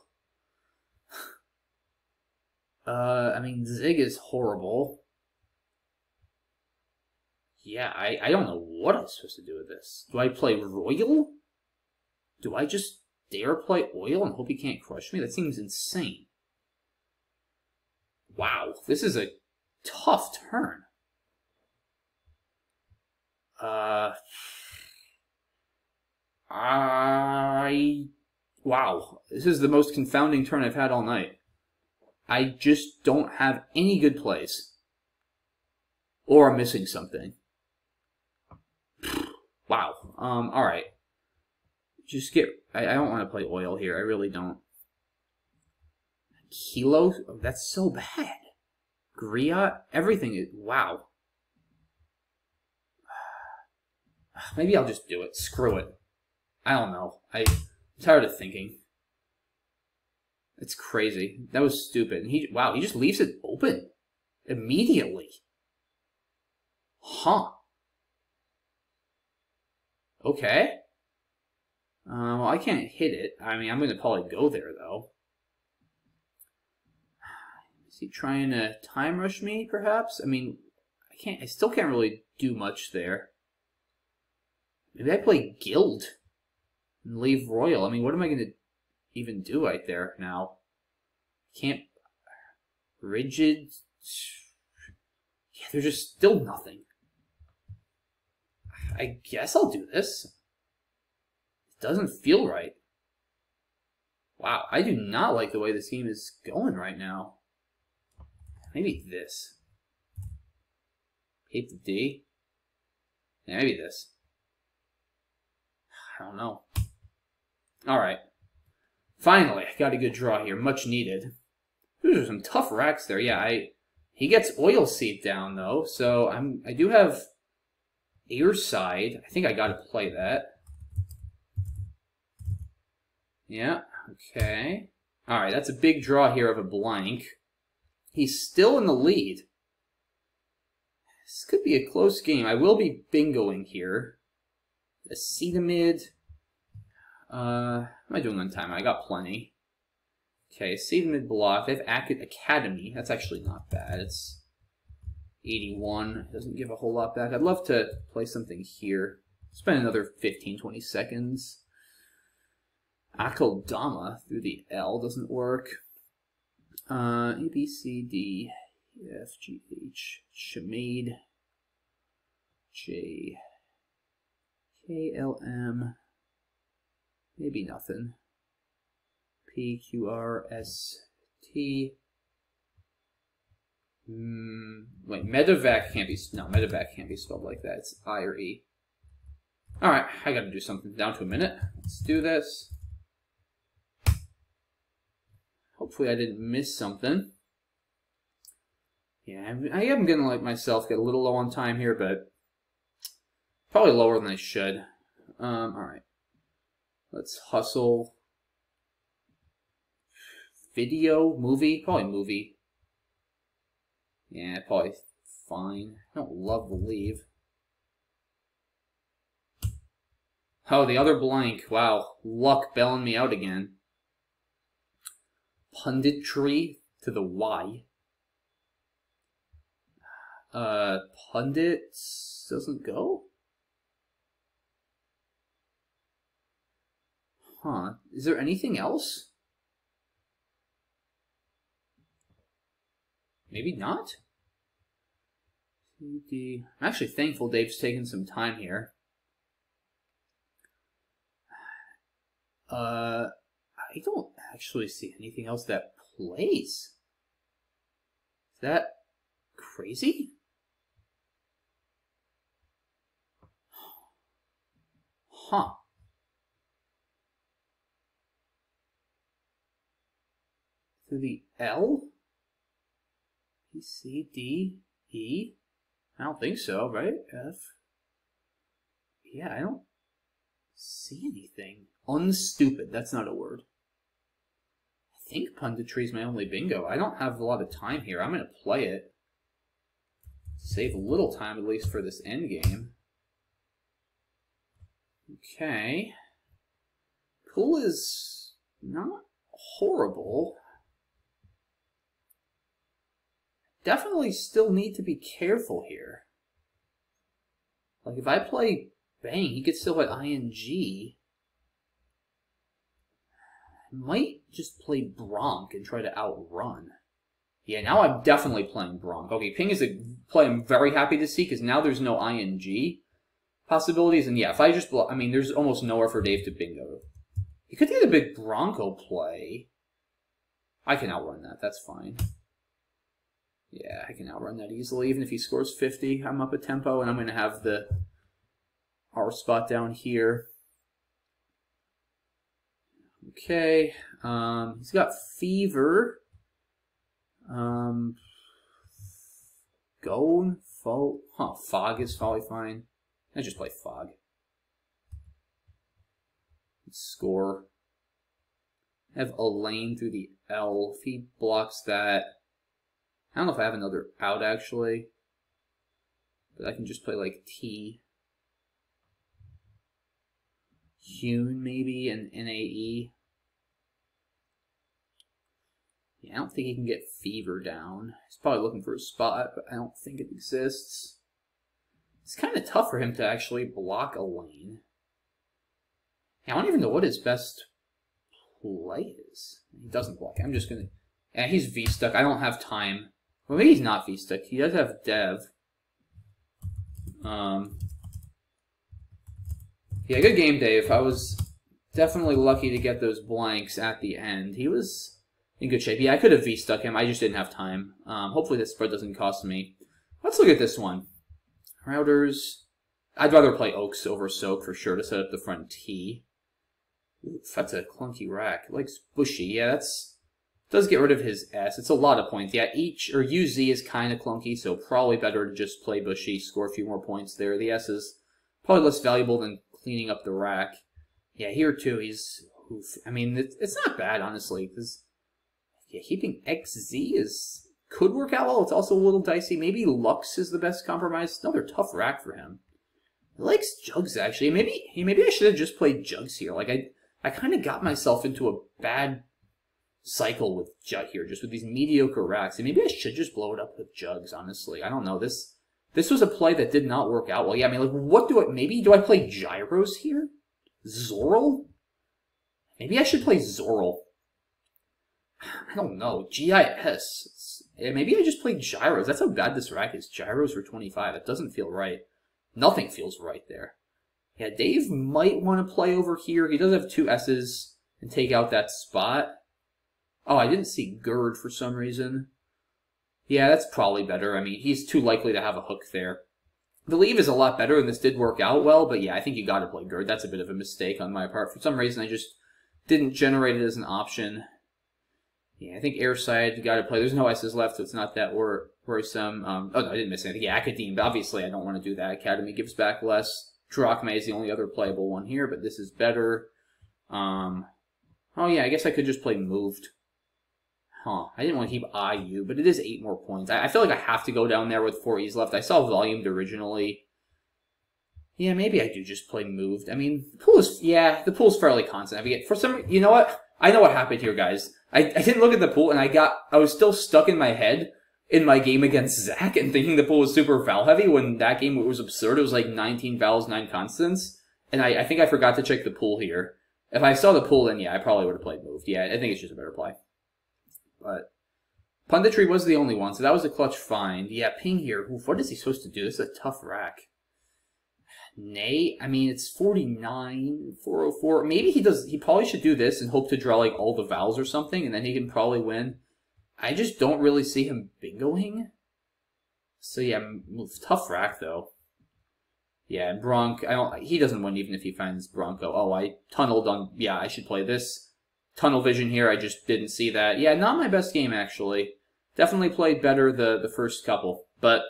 I mean, Zig is horrible. Yeah, I don't know what I'm supposed to do with this. Do I play Royal? Do I just dare play Oil and hope he can't crush me? That seems insane. Wow, this is a tough turn. Wow, this is the most confounding turn I've had all night. I just don't have any good plays. Or I'm missing something. Wow. Alright. Just get... I don't want to play Oil here. I really don't. Kilo? Oh, that's so bad. Griot? Everything is... Wow. Maybe I'll just do it. Screw it. I don't know. I'm tired of thinking. It's crazy. That was stupid. And wow, he just leaves it open. Immediately. Huh. Okay. Well, I can't hit it. I mean, I'm going to probably go there, though. Is he trying to time rush me, perhaps? I mean, I still can't really do much there. Maybe I play Guild and leave Royal. I mean, what am I going to even do right there now? Can't... Rigid... Yeah, there's just still nothing. I guess I'll do this. It doesn't feel right. Wow, I do not like the way this game is going right now. Maybe this. Hate the D. Yeah, maybe this. I don't know. Alright. Finally, I got a good draw here. Much needed. Those are some tough racks there. Yeah, he gets Oil Seed down, though. So I do have Air Side. I think I got to play that. Yeah, okay. Alright, that's a big draw here of a blank. He's still in the lead. This could be a close game. I will be bingoing here. Acetamide. What am I doing on time? I got plenty. Okay, Acetamide block. They have Academy. That's actually not bad. It's 81. It doesn't give a whole lot back. I'd love to play something here. Spend another 15-20 seconds. Akodama through the L doesn't work. A, B, C, D, E, F, G, H, Shamade, J, K, L, M, maybe nothing. P, Q, R, S, T. Wait, Medevac can't be... No, Medevac can't be spelled like that. It's I or E. Alright, I gotta do something. Down to a minute. Let's do this. Hopefully I didn't miss something. Yeah, I am gonna let myself get a little low on time here, but probably lower than I should. Alright. Let's hustle. Video? Movie? Probably movie. Yeah, probably fine. I don't love the leave. Oh, the other blank. Wow. Luck bailing me out again. Punditry to the Y. Pundits doesn't go? Huh. Is there anything else? Maybe not? C, D. I'm actually thankful Dave's taking some time here. I don't actually see anything else that plays. Is that crazy? Huh. To the L? B, C, D, E? I don't think so, right? F? Yeah, I don't see anything. Unstupid, that's not a word. I think punditry is my only bingo. I don't have a lot of time here. I'm going to play it. Save a little time, at least, for this end game. Okay. Pool is not horrible. Definitely still need to be careful here. Like, if I play bang, he could still hit ing. I might just play bronc and try to outrun. Yeah, now I'm definitely playing bronc. Okay, ping is a play I'm very happy to see, because now there's no ing possibilities. And yeah, if I just I mean, there's almost nowhere for Dave to bingo. He could get a big bronco play. I can outrun that, that's fine. Yeah, I can outrun that easily. Even if he scores 50, I'm up a tempo, and I'm going to have the R spot down here. Okay, he's got fever. Go, fog. Huh, fog is probably fine. I just play fog. Let's score. I have a lane through the L. If he blocks that, I don't know if I have another out actually, but I can just play like T. Hewn maybe, and NAE. Yeah, I don't think he can get fever down. He's probably looking for a spot, but I don't think it exists. It's kind of tough for him to actually block a lane. Yeah, I don't even know what his best play is. He doesn't block. I'm just gonna. Yeah, he's V-stuck. I don't have time. Well, maybe he's not V-stuck. He does have Dev. Yeah, good game, Dave. I was definitely lucky to get those blanks at the end. He was in good shape. Yeah, I could have V-stuck him. I just didn't have time. Hopefully this spread doesn't cost me. Let's look at this one. Routers. I'd rather play Oaks over Soak for sure to set up the front T. Oof, that's a clunky rack. It likes Bushy. Yeah, that's... Does get rid of his S. It's a lot of points. Yeah, each, or UZ is kind of clunky, so probably better to just play Bushy, score a few more points there. The S is probably less valuable than cleaning up the rack. Yeah, here too, he's... Oof. I mean, it's not bad, honestly, because... Yeah, keeping XZ is... Could work out well. It's also a little dicey. Maybe Lux is the best compromise. Another tough rack for him. He likes Jugs, actually. Maybe I should have just played Jugs here. Like, I kind of got myself into a bad cycle with Jut here, just with these mediocre racks. And maybe I should just blow it up with Jugs, honestly. I don't know. This was a play that did not work out well. Yeah, I mean, like, what do I... Maybe do I play Gyros here? Zoral? Maybe I should play Zoral. I don't know. GIS. Maybe I just play Gyros. That's how bad this rack is. Gyros for 25. It doesn't feel right. Nothing feels right there. Yeah, Dave might want to play over here. He does have two S's and take out that spot. Oh, I didn't see Gerd for some reason. Yeah, that's probably better. I mean, he's too likely to have a hook there. The leave is a lot better, and this did work out well, but yeah, I think you got to play Gerd. That's a bit of a mistake on my part. For some reason, I just didn't generate it as an option. Yeah, I think airside, you got to play. There's no S's left, so it's not that worrisome. Oh, no, I didn't miss anything. Yeah, Academe, but obviously I don't want to do that. Academy gives back less. Drachma is the only other playable one here, but this is better. Oh, yeah, I guess I could just play moved. Huh, I didn't want to keep IU, but it is 8 more points. I feel like I have to go down there with 4 E's left. I saw volumed originally. Yeah, maybe I do just play moved. I mean, the pool is, yeah, the pool's fairly constant. I forget, for some, you know what? I know what happened here, guys. I didn't look at the pool, and I was still stuck in my head in my game against Zach and thinking the pool was super foul heavy when that game was absurd. It was like 19 fouls, 9 constants. And I think I forgot to check the pool here. If I saw the pool, then yeah, I probably would have played moved. Yeah, I think it's just a better play. But Punditry was the only one, so that was a clutch find. Yeah, ping here. Oof, what is he supposed to do? This is a tough rack. Nay, I mean, it's 49, 404. Maybe he probably should do this and hope to draw, like, all the vowels or something, and then he can probably win. I just don't really see him bingoing. So, yeah, tough rack, though. Yeah, Bronc, he doesn't win even if he finds Bronco. Oh, I tunneled on, yeah, I should play this. Tunnel vision here, I just didn't see that. Yeah, not my best game, actually. Definitely played better the first couple, but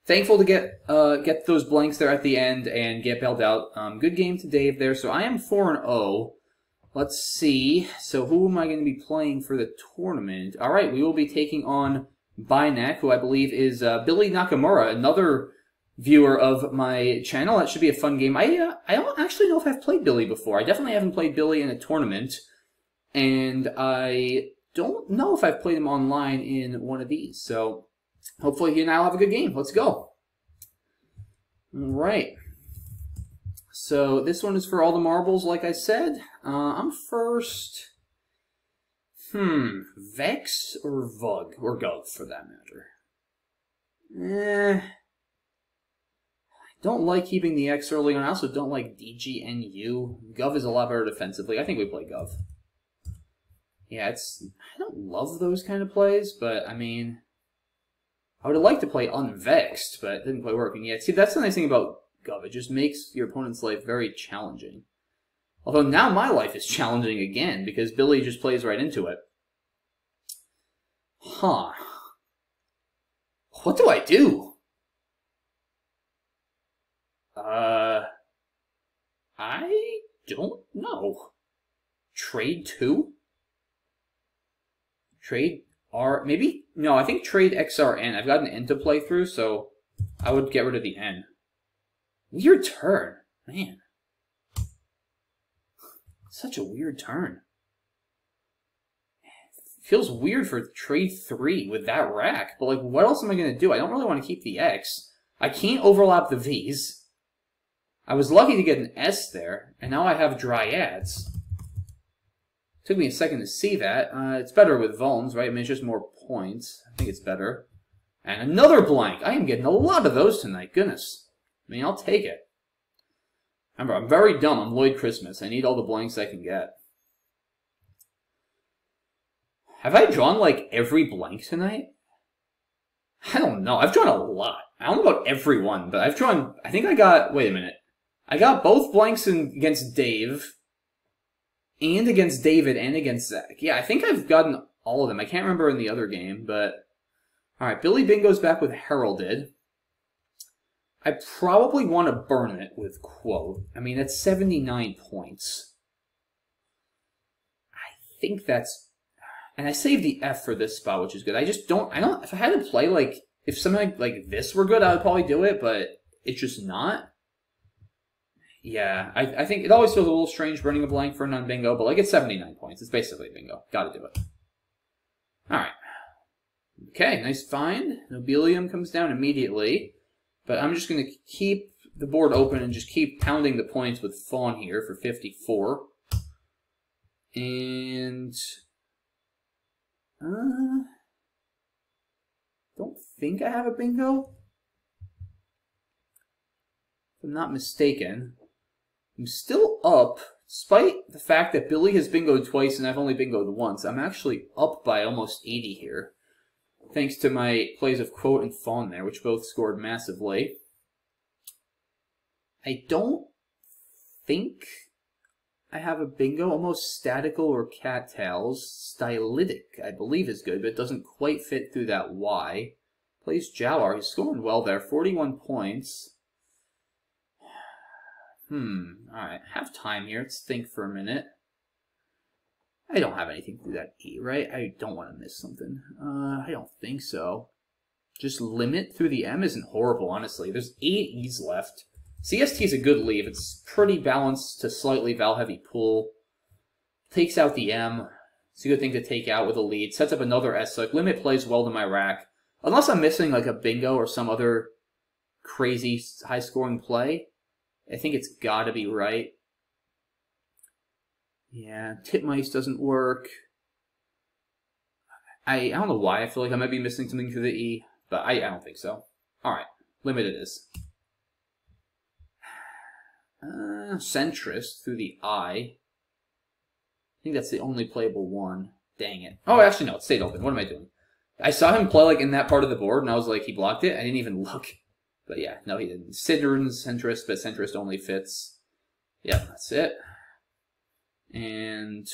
thankful to get those blanks there at the end and get bailed out. Good game to Dave there. So I am 4-0. Let's see. So who am I going to be playing for the tournament? All right, we will be taking on Bynack, who I believe is Billy Nakamura, another viewer of my channel. That should be a fun game. I don't actually know if I've played Billy before. I definitely haven't played Billy in a tournament, and I don't know if I've played him online in one of these. So hopefully he and I will have a good game. Let's go. All right. So this one is for all the marbles, like I said. I'm first. Vex or Vug? Or Gov, for that matter. Don't like keeping the X early on. I also don't like DGNU. Gov is a lot better defensively. I think we play Gov. Yeah, I don't love those kind of plays, but I mean, I would have liked to play Unvexed, but it didn't quite work. And yeah, see, that's the nice thing about Gov. It just makes your opponent's life very challenging. Although now my life is challenging again, because Billy just plays right into it. Huh. What do I do? I don't know. Trade 2? Trade R, maybe? No, I think trade XRN. I've got an N to play through, so I would get rid of the N. Weird turn. Man. Such a weird turn. Feels weird for trade 3 with that rack, but like, what else am I going to do? I don't really want to keep the X. I can't overlap the V's. I was lucky to get an S there, and now I have Dryads. Took me a second to see that. It's better with Vulns, right? I mean, it's just more points. I think it's better. And another blank. I am getting a lot of those tonight. Goodness. I mean, I'll take it. Remember, I'm very dumb. I'm Lloyd Christmas. I need all the blanks I can get. Have I drawn, like, every blank tonight? I don't know. I've drawn a lot. I don't know about every one, but I've drawn... I think I got... Wait a minute. I got both blanks against Dave, and against David, and against Zach. Yeah, I think I've gotten all of them. I can't remember in the other game, but... Alright, Billy Bingo's back with Heralded. I probably want to burn it with Quote. I mean, that's 79 points. I think that's... And I saved the F for this spot, which is good. I just don't... If I had to play, like... If something like this were good, I would probably do it, but it's just not. Yeah, I think it always feels a little strange burning a blank for a non-bingo, but like it's 79 points. It's basically a bingo. Gotta do it. Alright. Okay, nice find. Nobilium comes down immediately, but I'm just going to keep the board open and just keep pounding the points with Fawn here for 54. And... don't think I have a bingo. If I'm not mistaken. I'm still up, despite the fact that Billy has bingoed twice and I've only bingoed once. I'm actually up by almost 80 here, thanks to my plays of Quote and Fawn there, which both scored massively. I don't think I have a bingo. Almost Statical or Cattails. Stylitic, I believe, is good, but it doesn't quite fit through that Y. Plays Jawar. He's scoring well there. 41 points. Alright. Have time here. Let's think for a minute. I don't have anything through that E, right? I don't want to miss something. I don't think so. Just limit through the M isn't horrible, honestly. There's 8 E's left. CST is a good leave. It's pretty balanced to slightly Val-heavy pool. Takes out the M. It's a good thing to take out with a lead. Sets up another S. So like, limit plays well to my rack. Unless I'm missing like a bingo or some other crazy high-scoring play. I think it's got to be right. Yeah, Titmice doesn't work. I don't know why I feel like I might be missing something through the E, but I don't think so. Alright, limit it is. Centrist through the I. I think that's the only playable one. Dang it. Oh, actually, no, it stayed open. What am I doing? I saw him play, like, in that part of the board, and I was like, he blocked it. I didn't even look. But yeah, no, he didn't. Sidern's centrist, but centrist only fits. Yeah, that's it. And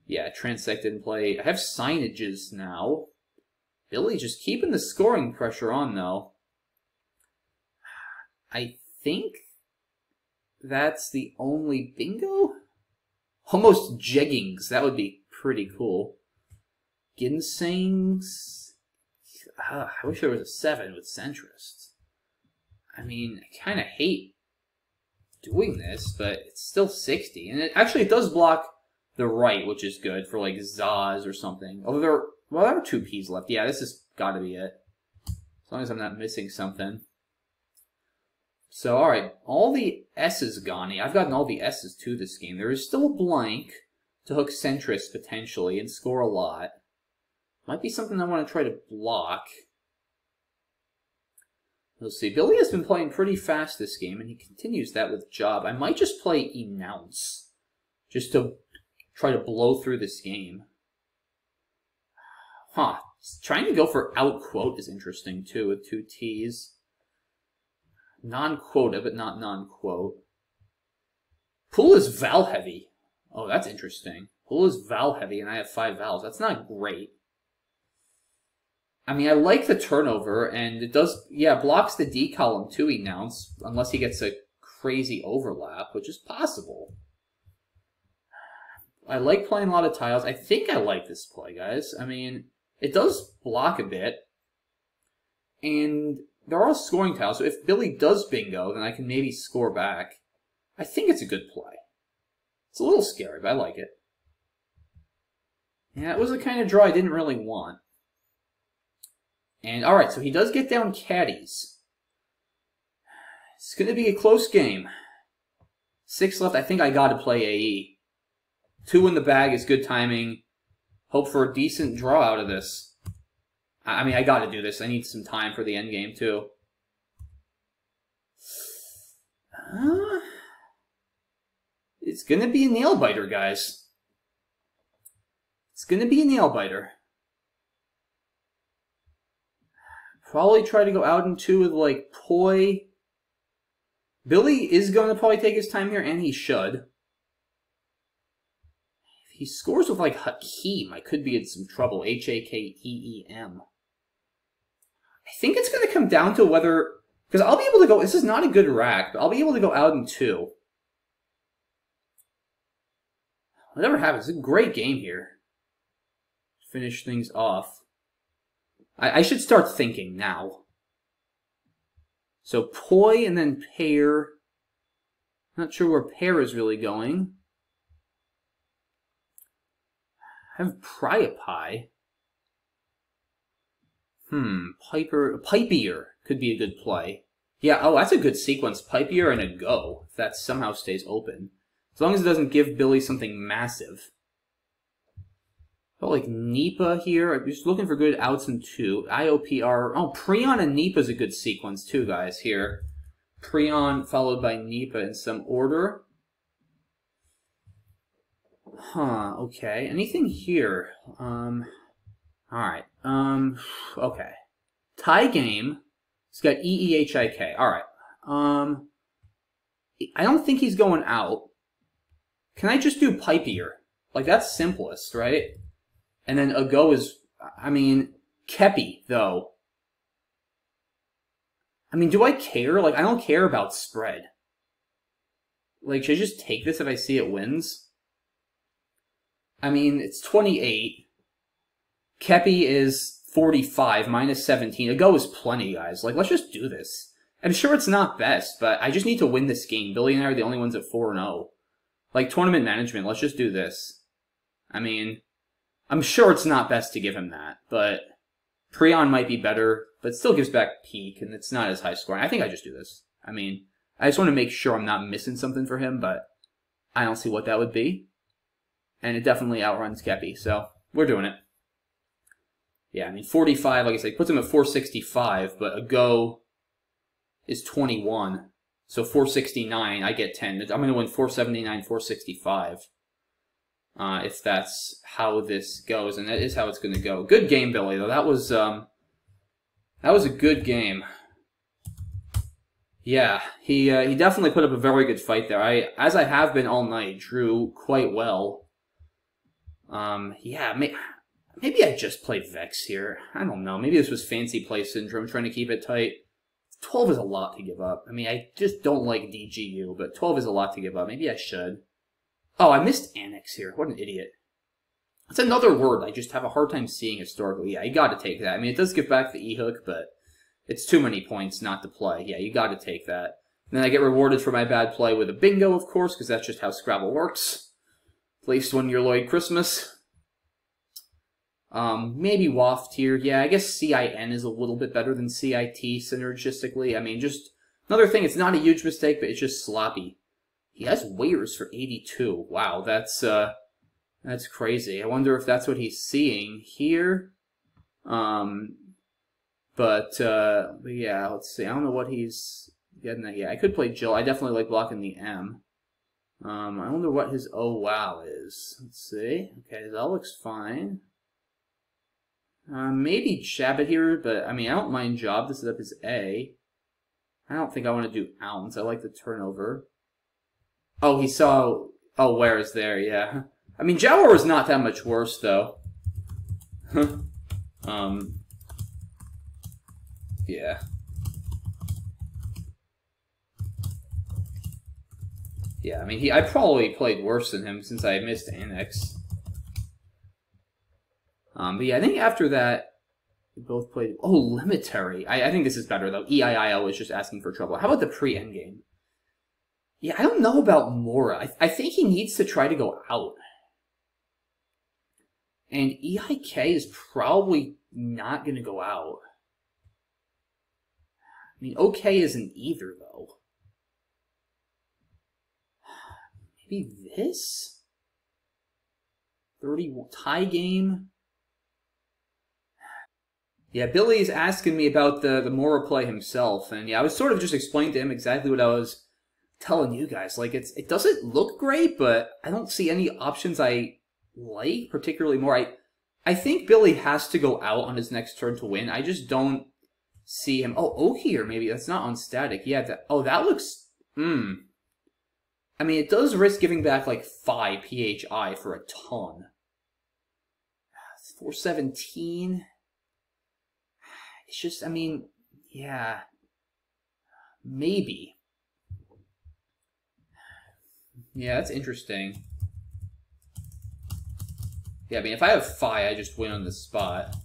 yeah, transect didn't play. I have signages now. Billy just keeping the scoring pressure on, though. I think that's the only bingo? Almost jeggings. That would be pretty cool. Ginsengs. I wish there was a 7 with centrist. I mean, I kind of hate doing this, but it's still 60. And it does block the right, which is good for, like, Zaz or something. Although there are 2 P's left. Yeah, this has got to be it. As long as I'm not missing something. So, alright, all the S's gone. I've gotten all the S's to this game. There is still a blank to hook centrist, potentially, and score a lot. Might be something I want to try to block. We'll see. Billy has been playing pretty fast this game, and he continues that with Job. I might just play Enounce, just to try to blow through this game. Huh. Trying to go for outquote is interesting, too, with 2 T's. Non-quota, but not non-quote. Pool is vowel heavy. Oh, that's interesting. Pool is vowel heavy, and I have 5 vowels. That's not great. I mean, I like the turnover, and it does, yeah, blocks the D column to Enounce, unless he gets a crazy overlap, which is possible. I like playing a lot of tiles. I think I like this play, guys. I mean, it does block a bit, and there are scoring tiles, so if Billy does bingo, then I can maybe score back. I think it's a good play. It's a little scary, but I like it. Yeah, it was the kind of draw I didn't really want. And, alright, so he does get down caddies. It's going to be a close game. 6 left. I think I got to play AE. 2 in the bag is good timing. Hope for a decent draw out of this. I mean, I got to do this. I need some time for the end game, too. It's going to be a nail-biter, guys. It's going to be a nail-biter. Probably try to go out in 2 with, like, Poi. Billy is going to probably take his time here, and he should. If he scores with, like, Hakeem, I could be in some trouble. Hakeem. I think it's going to come down to whether... Because I'll be able to go... This is not a good rack, but I'll be able to go out in 2. Whatever happens, it's a great game here. Finish things off. I should start thinking now. So Poi and then pair. Not sure where pair is really going. I have Priapi. Pipier could be a good play. Yeah, oh, that's a good sequence. Pipier and a go, if that somehow stays open. As long as it doesn't give Billy something massive. But like Nipa here, I'm just looking for good outs in 2. IOPR. Oh, Prion and Nipa is a good sequence too, guys, here. Prion followed by Nipa in some order. Huh, okay. Anything here? Alright. Okay. Tie game. It's got EEHIK. Alright. I don't think he's going out. Can I just do Pipier? Like, that's simplest, right? And then a go is, I mean, Kepi, though. I mean, do I care? Like, I don't care about spread. Like, should I just take this if I see it wins? I mean, it's 28. Kepi is 45, minus 17. A go is plenty, guys. Like, let's just do this. I'm sure it's not best, but I just need to win this game. Billy and I are the only ones at 4-0. Like, tournament management, let's just do this. I mean... I'm sure it's not best to give him that, but Prion might be better, but still gives back peak, and it's not as high scoring. I think I just do this. I mean, I just want to make sure I'm not missing something for him, but I don't see what that would be. And it definitely outruns Kepi, so we're doing it. Yeah, I mean, 45, like I said, puts him at 465, but a go is 21. So 469, I get 10. I'm going to win 479, 465. If that's how this goes, and that is how it's going to go. Good game, Billy, though. That was a good game. Yeah, he definitely put up a very good fight there. As I have been all night, drew quite well. Yeah, maybe I just played Vex here. I don't know. Maybe this was fancy play syndrome, trying to keep it tight. 12 is a lot to give up. I mean, I just don't like DGU, but 12 is a lot to give up. Maybe I should. Oh, I missed annex here. What an idiot. It's another word I just have a hard time seeing historically. Yeah, you got to take that. I mean, it does give back the E-hook, but it's too many points not to play. Yeah, you got to take that. And then I get rewarded for my bad play with a bingo, of course, because that's just how Scrabble works. At least when you're Lloyd Christmas. Maybe Waft here. Yeah, I guess CIN is a little bit better than CIT synergistically. I mean, just another thing, it's not a huge mistake, but it's just sloppy. He has wares for 82. Wow, that's crazy. I wonder if that's what he's seeing here. But yeah, let's see. I don't know what he's getting at. Yeah, I could play Jill. I definitely like blocking the M. I wonder what his oh wow is. Let's see. Okay, that looks fine. Maybe jab it here, but I mean, I don't mind job. This is up as A. I don't think I want to do ounce. I like the turnover. Oh, he saw. Oh, where is there? Yeah. I mean, Jawar is not that much worse though. Yeah. Yeah, I mean, I probably played worse than him since I missed annex. But yeah, I think after that, we both played... Oh, limitary. I think this is better, though. EIIL is just asking for trouble. How about the pre-endgame? Yeah, I don't know about Mora. I think he needs to try to go out. And EIK is probably not going to go out. I mean, OK isn't either, though. Maybe this? 31 tie game? Yeah, Billy's asking me about the Mora play himself, and yeah, I was sort of just explaining to him exactly what I was telling you guys. Like, it doesn't look great, but I don't see any options I like particularly more. I think Billy has to go out on his next turn to win. I just don't see him. Oh, Okier, maybe. That's not on static. Yeah, that looks... I mean, it does risk giving back, like, 5 PHI for a ton. 417... It's just, I mean, yeah, maybe. Yeah, that's interesting. Yeah, I mean, if I have Phi, I just win on the spot.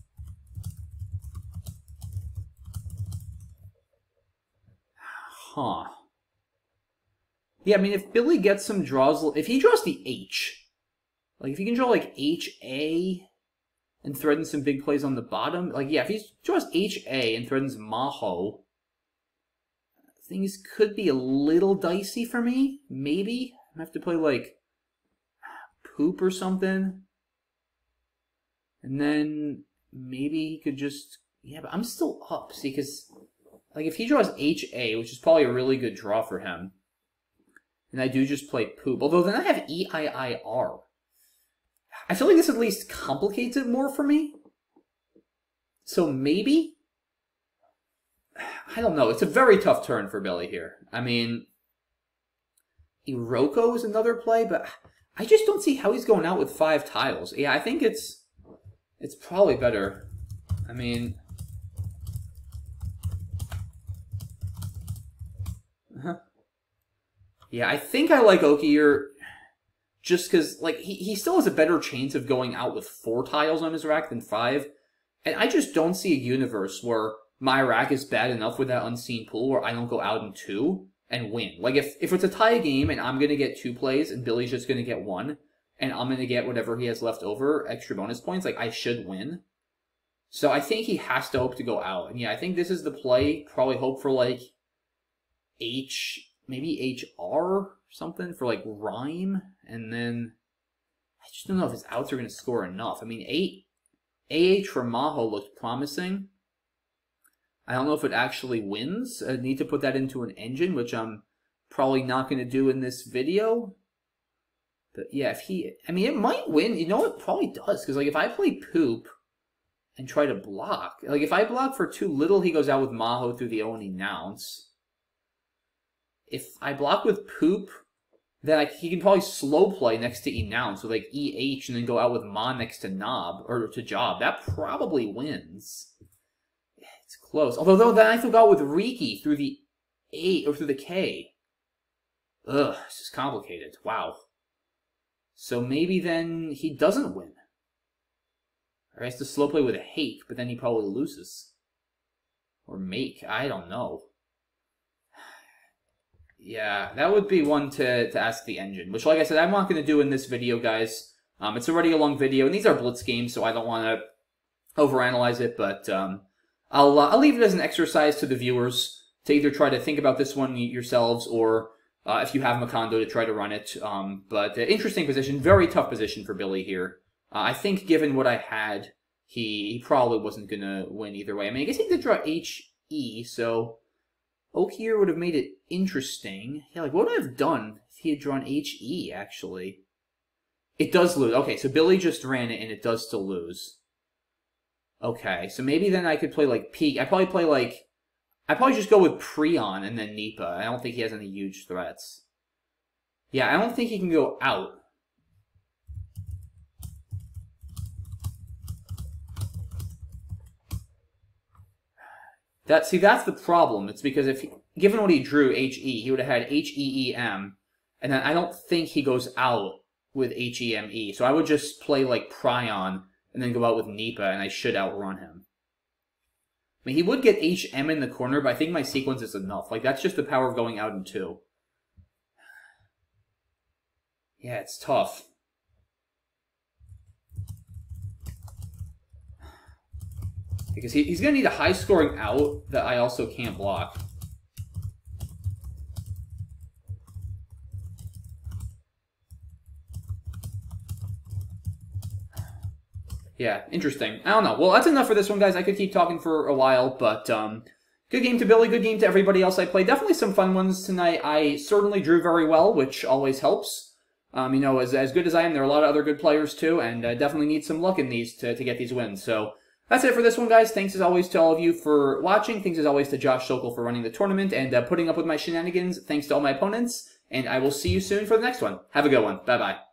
Huh. Yeah, I mean, if Billy gets some draws, if he draws the H, like, if he can draw, like, HA... and threatens some big plays on the bottom. Like, yeah, if he draws HA and threatens Maho, things could be a little dicey for me. Maybe. I have to play, like, Poop or something. And then maybe he could just... Yeah, but I'm still up. See, because, like, if he draws HA, which is probably a really good draw for him, and I do just play Poop. Although then I have EIIR. I feel like this at least complicates it more for me. So maybe? I don't know. It's a very tough turn for Billy here. I mean, Iroko is another play, but I just don't see how he's going out with 5 tiles. Yeah, I think it's probably better. I mean... Yeah, I think I like Okier... just because, like, he still has a better chance of going out with 4 tiles on his rack than 5. And I just don't see a universe where my rack is bad enough with that unseen pool where I don't go out in 2 and win. Like, if it's a tie game and I'm going to get 2 plays and Billy's just going to get 1, and I'm going to get whatever he has left over, extra bonus points, like, I should win. So I think he has to hope to go out. And yeah, I think this is the play. Probably hope for, like, maybe HR something for, like, rhyme. And then I just don't know if his outs are going to score enough. I mean, AH for Maho looked promising. I don't know if it actually wins. I need to put that into an engine, which I'm probably not going to do in this video. But yeah, if he... I mean, it might win. You know, it probably does. Because, like, if I play Poop and try to block... Like, if I block for too little, he goes out with Maho through the Oni Nounce. If I block with Poop, then he can probably slow play next to Enounce with, like, EH and then go out with Ma next to Knob, or to Job. That probably wins. It's close. Although, though, then I forgot with Riki through the A, or through the K. Ugh, this is complicated. Wow. So maybe then he doesn't win. Or he has to slow play with a Hake, but then he probably loses. Or Make, I don't know. Yeah, that would be one to ask the engine, which, like I said, I'm not going to do in this video, guys. It's already a long video, and these are Blitz games, so I don't want to overanalyze it, but I'll leave it as an exercise to the viewers to either try to think about this one yourselves, or if you have Macondo, to try to run it. But interesting position, very tough position for Billy here. I think given what I had, he probably wasn't going to win either way. I mean, I guess he did draw HE, so Okier would have made it interesting. Yeah, like, what would I have done if he had drawn HE, actually? It does lose. Okay, so Billy just ran it, and it does still lose. Okay, so maybe then I could play, like, Peak. I'd probably just go with Prion and then Nipa. I don't think he has any huge threats. Yeah, I don't think he can go out. See, that's the problem. It's because given what he drew, HE, he would have had HEEM, and then I don't think he goes out with HEME. So I would just play, like, Prion, and then go out with Nipa, and I should outrun him. I mean, he would get HM in the corner, but I think my sequence is enough. Like, that's just the power of going out in 2. Yeah, it's tough. Because he's going to need a high-scoring out that I also can't block. Yeah, interesting. I don't know. Well, that's enough for this one, guys. I could keep talking for a while, but good game to Billy, good game to everybody else I played. Definitely some fun ones tonight. I certainly drew very well, which always helps. You know, as good as I am, there are a lot of other good players too, and definitely need some luck in these to get these wins. So that's it for this one, guys. Thanks as always to all of you for watching. Thanks as always to Josh Sokol for running the tournament and putting up with my shenanigans. Thanks to all my opponents, and I will see you soon for the next one. Have a good one. Bye-bye.